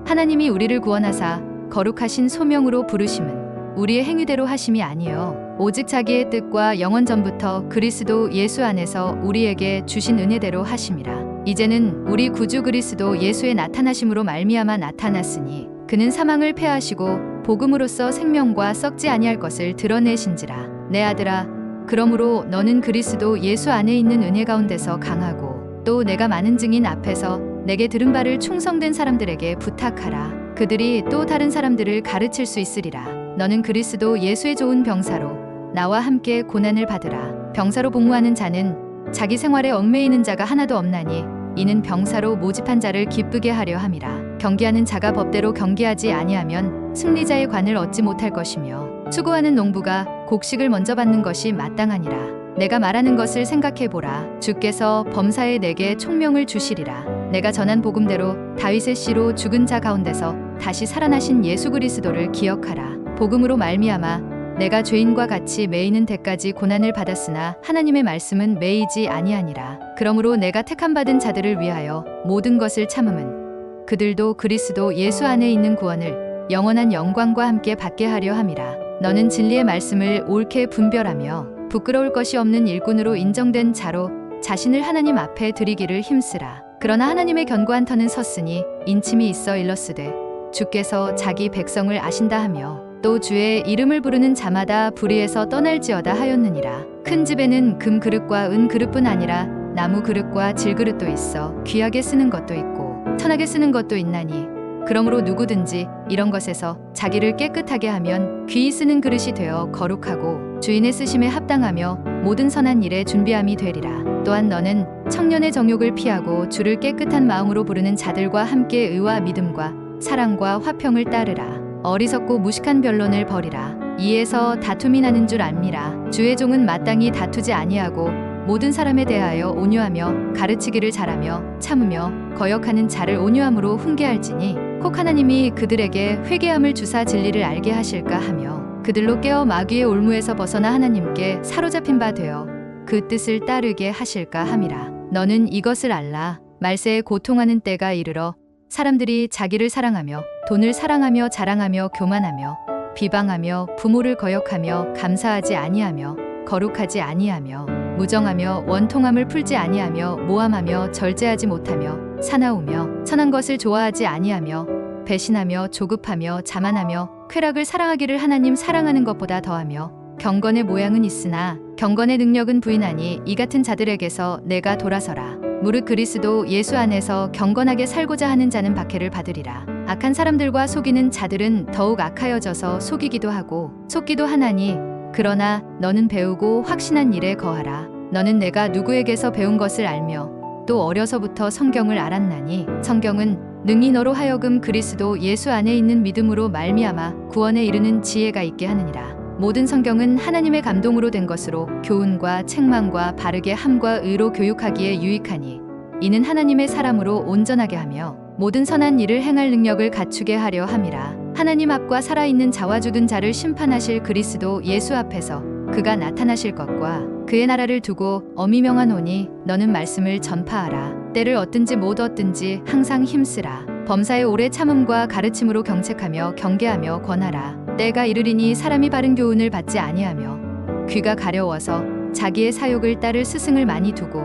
하나님이 우리를 구원하사 거룩하신 소명으로 부르심은 우리의 행위대로 하심이 아니요 오직 자기의 뜻과 영원 전부터 그리스도 예수 안에서 우리에게 주신 은혜대로 하심이라. 이제는 우리 구주 그리스도 예수의 나타나심으로 말미암아 나타났으니 그는 사망을 패하시고 복음으로써 생명과 썩지 아니할 것을 드러내신지라. 내 아들아 그러므로 너는 그리스도 예수 안에 있는 은혜 가운데서 강하고 또 내가 많은 증인 앞에서 내게 들은 바를 충성된 사람들에게 부탁하라. 그들이 또 다른 사람들을 가르칠 수 있으리라. 너는 그리스도 예수의 좋은 병사로 나와 함께 고난을 받으라. 병사로 복무하는 자는 자기 생활에 얽매이는 자가 하나도 없나니 이는 병사로 모집한 자를 기쁘게 하려 함이라. 경기하는 자가 법대로 경기하지 아니하면 승리자의 관을 얻지 못할 것이며 수고하는 농부가 곡식을 먼저 받는 것이 마땅하니라. 내가 말하는 것을 생각해보라. 주께서 범사에 내게 총명을 주시리라. 내가 전한 복음대로 다윗의 씨로 죽은 자 가운데서 다시 살아나신 예수 그리스도를 기억하라. 복음으로 말미암아 내가 죄인과 같이 매이는 데까지 고난을 받았으나 하나님의 말씀은 매이지 아니하니라. 그러므로 내가 택함 받은 자들을 위하여 모든 것을 참음은 그들도 그리스도 예수 안에 있는 구원을 영원한 영광과 함께 받게 하려 함이라. 너는 진리의 말씀을 옳게 분별하며 부끄러울 것이 없는 일꾼으로 인정된 자로 자신을 하나님 앞에 드리기를 힘쓰라. 그러나 하나님의 견고한 터는 섰으니 인침이 있어 일렀으되 주께서 자기 백성을 아신다 하며 또 주의 이름을 부르는 자마다 불의에서 떠날지어다 하였느니라. 큰 집에는 금 그릇과 은 그릇뿐 아니라 나무 그릇과 질그릇도 있어 귀하게 쓰는 것도 있고 천하게 쓰는 것도 있나니 그러므로 누구든지 이런 것에서 자기를 깨끗하게 하면 귀히 쓰는 그릇이 되어 거룩하고 주인의 쓰심에 합당하며 모든 선한 일에 준비함이 되리라. 또한 너는 청년의 정욕을 피하고 주를 깨끗한 마음으로 부르는 자들과 함께 의와 믿음과 사랑과 화평을 따르라. 어리석고 무식한 변론을 버리라. 이에서 다툼이 나는 줄 압니라. 주의 종은 마땅히 다투지 아니하고 모든 사람에 대하여 온유하며 가르치기를 잘하며 참으며 거역하는 자를 온유함으로 훈계할지니 혹 하나님이 그들에게 회개함을 주사 진리를 알게 하실까 하며 그들로 깨어 마귀의 올무에서 벗어나 하나님께 사로잡힌 바 되어 그 뜻을 따르게 하실까 함이라. 너는 이것을 알라. 말세에 고통하는 때가 이르러 사람들이 자기를 사랑하며 돈을 사랑하며 자랑하며 교만하며 비방하며 부모를 거역하며 감사하지 아니하며 거룩하지 아니하며 무정하며 원통함을 풀지 아니하며 모함하며 절제하지 못하며 사나우며 선한 것을 좋아하지 아니하며 배신하며 조급하며 자만하며 쾌락을 사랑하기를 하나님 사랑하는 것보다 더하며 경건의 모양은 있으나 경건의 능력은 부인하니 이 같은 자들에게서 내가 돌아서라. 무릇 그리스도 예수 안에서 경건하게 살고자 하는 자는 박해를 받으리라. 악한 사람들과 속이는 자들은 더욱 악하여져서 속이기도 하고 속기도 하나니 그러나 너는 배우고 확신한 일에 거하라. 너는 내가 누구에게서 배운 것을 알며 또 어려서부터 성경을 알았나니 성경은 능히 너로 하여금 그리스도 예수 안에 있는 믿음으로 말미암아 구원에 이르는 지혜가 있게 하느니라. 모든 성경은 하나님의 감동으로 된 것으로 교훈과 책망과 바르게 함과 의로 교육하기에 유익하니 이는 하나님의 사람으로 온전하게 하며 모든 선한 일을 행할 능력을 갖추게 하려 함이라. 하나님 앞과 살아있는 자와 죽은 자를 심판하실 그리스도 예수 앞에서 그가 나타나실 것과 그의 나라를 두고 엄히 명하노니 너는 말씀을 전파하라. 때를 얻든지 못 얻든지 항상 힘쓰라. 범사의 오래 참음과 가르침으로 경책하며 경계하며 권하라. 때가 이르리니 사람이 바른 교훈을 받지 아니하며 귀가 가려워서 자기의 사욕을 따를 스승을 많이 두고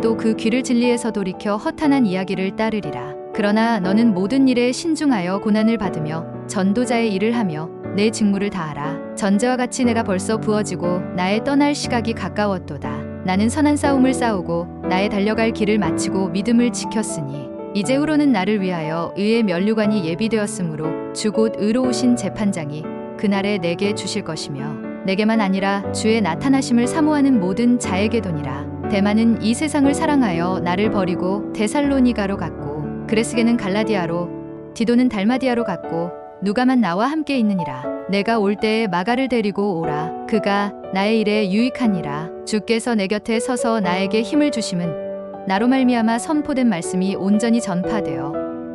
또 그 귀를 진리에서 돌이켜 허탄한 이야기를 따르리라. 그러나 너는 모든 일에 신중하여 고난을 받으며 전도자의 일을 하며 내 직무를 다하라. 전제와 같이 내가 벌써 부어지고 나의 떠날 시각이 가까웠도다. 나는 선한 싸움을 싸우고 나의 달려갈 길을 마치고 믿음을 지켰으니 이제후로는 나를 위하여 의의 면류관이 예비되었으므로 주 곧 의로우신 재판장이 그날에 내게 주실 것이며 내게만 아니라 주의 나타나심을 사모하는 모든 자에게도니라. 데마는 이 세상을 사랑하여 나를 버리고 데살로니가로 갔고 그레스게는 갈라디아로 디도는 달마디아로 갔고 누가만 나와 함께 있느니라. 내가 올 때에 마가를 데리고 오라. 그가 나의 일에 유익하니라. 주께서 내 곁에 서서 나에게 힘을 주심은 나로 말미암아 선포된 말씀이 온전히 전파되어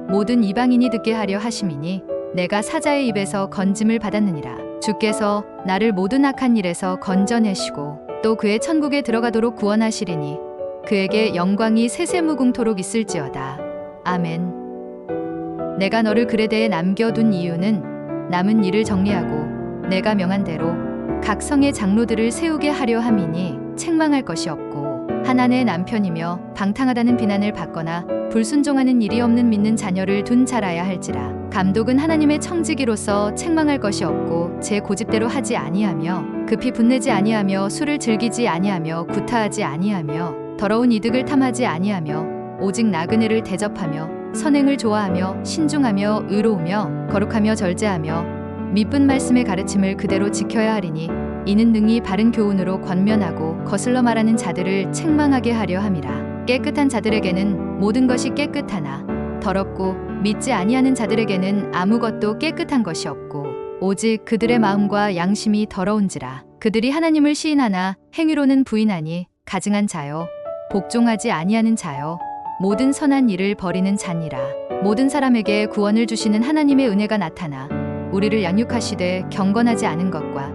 모든 이방인이 듣게 하려 하심이니 내가 사자의 입에서 건짐을 받았느니라. 주께서 나를 모든 악한 일에서 건져내시고 또 그의 천국에 들어가도록 구원하시리니 그에게 영광이 세세무궁토록 있을지어다. 아멘. 내가 너를 그레데에 남겨둔 이유는 남은 일을 정리하고 내가 명한 대로 각 성의 장로들을 세우게 하려 함이니 책망할 것이 없고 하나님의 남편이며 방탕하다는 비난을 받거나 불순종하는 일이 없는 믿는 자녀를 둔 자라야 할지라. 감독은 하나님의 청지기로서 책망할 것이 없고 제 고집대로 하지 아니하며 급히 분내지 아니하며 술을 즐기지 아니하며 구타하지 아니하며 더러운 이득을 탐하지 아니하며 오직 나그네를 대접하며 선행을 좋아하며 신중하며 의로우며 거룩하며 절제하며 미쁜 말씀의 가르침을 그대로 지켜야 하리니 이는 능히 바른 교훈으로 권면하고 거슬러 말하는 자들을 책망하게 하려 함이라. 깨끗한 자들에게는 모든 것이 깨끗하나 더럽고 믿지 아니하는 자들에게는 아무것도 깨끗한 것이 없고 오직 그들의 마음과 양심이 더러운지라. 그들이 하나님을 시인하나 행위로는 부인하니 가증한 자요 복종하지 아니하는 자요 모든 선한 일을 버리는 자니라. 모든 사람에게 구원을 주시는 하나님의 은혜가 나타나 우리를 양육하시되 경건하지 않은 것과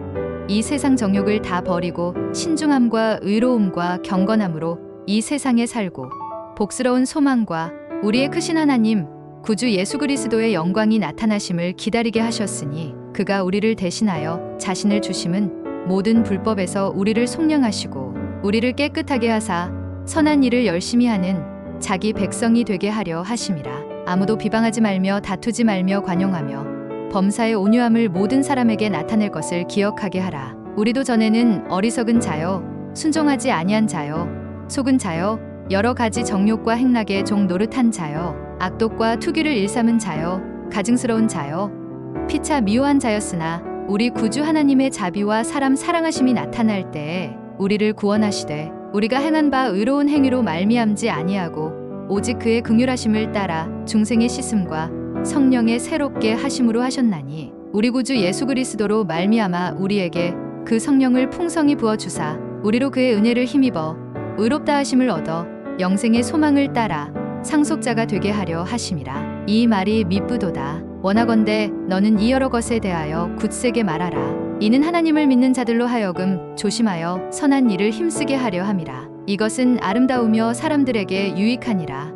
이 세상 정욕을 다 버리고 신중함과 의로움과 경건함으로 이 세상에 살고 복스러운 소망과 우리의 크신 하나님 구주 예수 그리스도의 영광이 나타나심을 기다리게 하셨으니 그가 우리를 대신하여 자신을 주심은 모든 불법에서 우리를 속량하시고 우리를 깨끗하게 하사 선한 일을 열심히 하는 자기 백성이 되게 하려 하심이라. 아무도 비방하지 말며 다투지 말며 관용하며 범사의 온유함을 모든 사람에게 나타낼 것을 기억하게 하라. 우리도 전에는 어리석은 자요 순종하지 아니한 자요 속은 자요 여러 가지 정욕과 행락에 종 노릇한 자요 악독과 투기를 일삼은 자요 가증스러운 자요 피차 미워한 자였으나 우리 구주 하나님의 자비와 사람 사랑하심이 나타날 때에 우리를 구원하시되 우리가 행한 바 의로운 행위로 말미암지 아니하고 오직 그의 긍휼하심을 따라 중생의 씻음과 성령의 새롭게 하심으로 하셨나니 우리 구주 예수 그리스도로 말미암아 우리에게 그 성령을 풍성히 부어 주사 우리로 그의 은혜를 힘입어 의롭다 하심을 얻어 영생의 소망을 따라 상속자가 되게 하려 하심이라. 이 말이 미쁘도다. 원하건대 너는 이 여러 것에 대하여 굳세게 말하라. 이는 하나님을 믿는 자들로 하여금 조심하여 선한 일을 힘쓰게 하려 함이라. 이것은 아름다우며 사람들에게 유익하니라.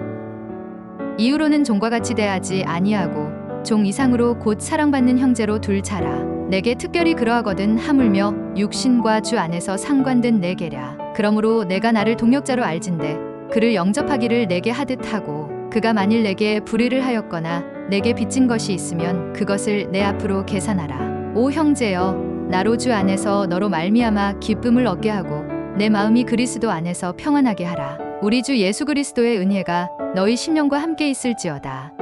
이후로는 종과 같이 대하지 아니하고 종 이상으로 곧 사랑받는 형제로 둘 자라. 내게 특별히 그러하거든 하물며 육신과 주 안에서 상관된 내게랴. 그러므로 내가 나를 동역자로 알진대 그를 영접하기를 내게 하듯 하고 그가 만일 내게 불의를 하였거나 내게 빚진 것이 있으면 그것을 내 앞으로 계산하라. 오 형제여, 나로 주 안에서 너로 말미암아 기쁨을 얻게 하고 내 마음이 그리스도 안에서 평안하게 하라. 우리 주 예수 그리스도의 은혜가 너희 심령과 함께 있을지어다.